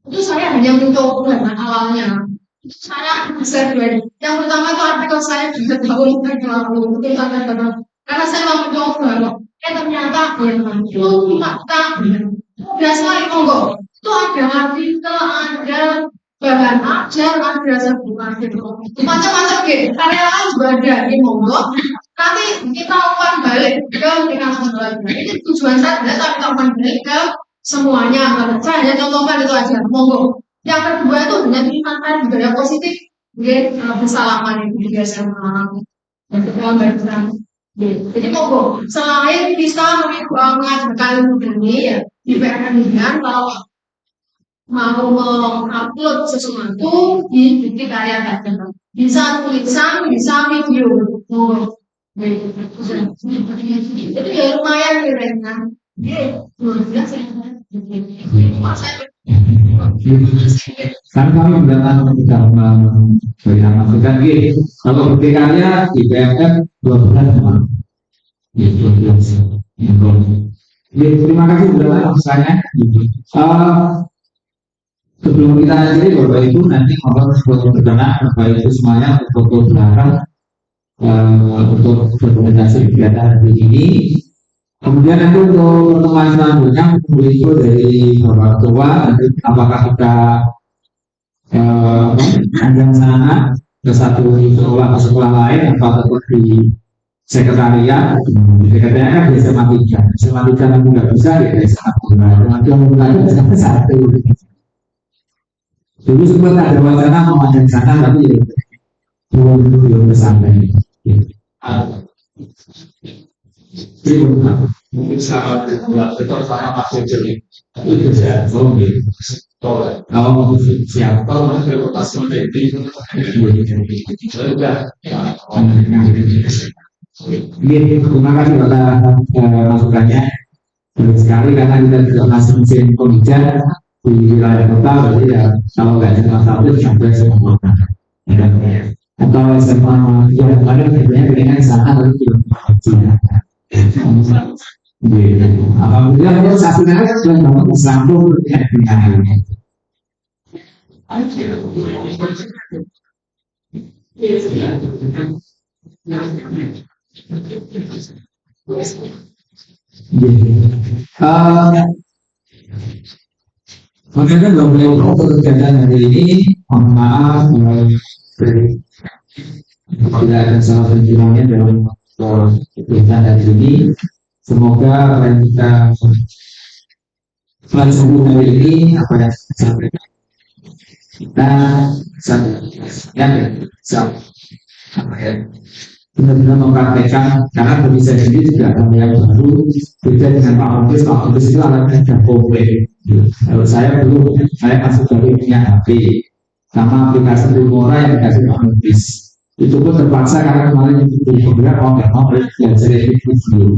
itu saya hanya mencoba awalnya. Itu saya bisa dari yang pertama itu artikel saya juga tahun lalu itu sangat benar karena saya mau mencoba. Ternyata itu fakta mudah sekali monggo. Itu ada artikel, ada bahan ajar, ada sebuah gitu. Macam-macam gitu. Karyawan juga ada di monggo. Nanti kita umpan balik ke dengan semuanya. Ini tujuan saya adalah kita umpan balik ke semuanya. Saya hanya contohkan itu aja. Monggo. Yang kedua itu dengan meningkatkan budaya positif. Bersalaman itu juga sama. Dan kita berperan. Jadi monggo. Selain bisa mengajarkan ini ya di PMM kalau mau mengupload sesuatu di bukti karya tadi. Bisa tulisan, bisa video. Itu ya lumayan kira-kira.
Kan kami tidak memberikan masukan gitu. Kalau bukti karya di PMM 2 bulan memang. Terima kasih sudah masanya. Sebelum kita akhiri Bapak Ibu nanti mohon foto berkenan Bapak Ibu semuanya foto belakang untuk dokumentasi kegiatan hari ini. Kemudian nanti untuk pertemuan selanjutnya itu dari Bapak Tua nanti apakah kita panjang sana ke satu sekolah lain atau tetap di sekretariat. Sekretariat kan biasa matikan nanti nggak bisa ya nanti yang menggunakan sampai 1. Dulu sempat ada wacana mau ada sana tapi belum sampai. Mungkin sama betul sama Mas Jeli. Itu saya kalau siapa orang reputasi menjadi sudah. Terima kasih atas masukannya. Terus sekali karena kita juga masih mesin pembicara di wilayah kota, berarti ya kalau nggak cuma 1 sampai semua atau SMA yang kemarin sebenarnya dengan sangat harus dilakukan. Alhamdulillah satu negara sudah bangun sambung Makanya nggak boleh untuk kegiatan hari ini. Mohon maaf bila ada salah penjelasannya dalam kegiatan hari ini. Semoga apa yang kita pelajari hari ini, apa yang kita sampaikan, kita benar-benar mempraktekkan, karena bagi saya sendiri juga hal yang baru, beda dengan Pak Kompis. Pak Kompis itu alatnya sudah komplit. Kalau saya dulu, saya masih baru punya HP sama aplikasi Lumora yang dikasih Pak Kompis. Itu pun terpaksa karena kemarin itu beberapa mau nggak mau belajar itu dulu.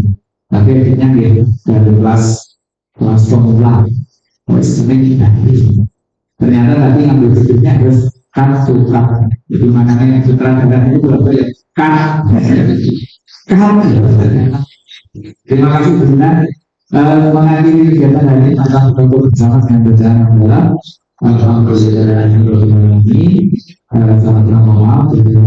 Tapi akhirnya dari kelas pemula, sering tidak. Ternyata tadi ngambil berikutnya harus sutra. Jadi makanya yang sutradara itu boleh terima kasih benar mengakhiri kegiatan hari ini akan bertemu bersama dengan bacaan adalah alhamdulillah ini sangat ramah dari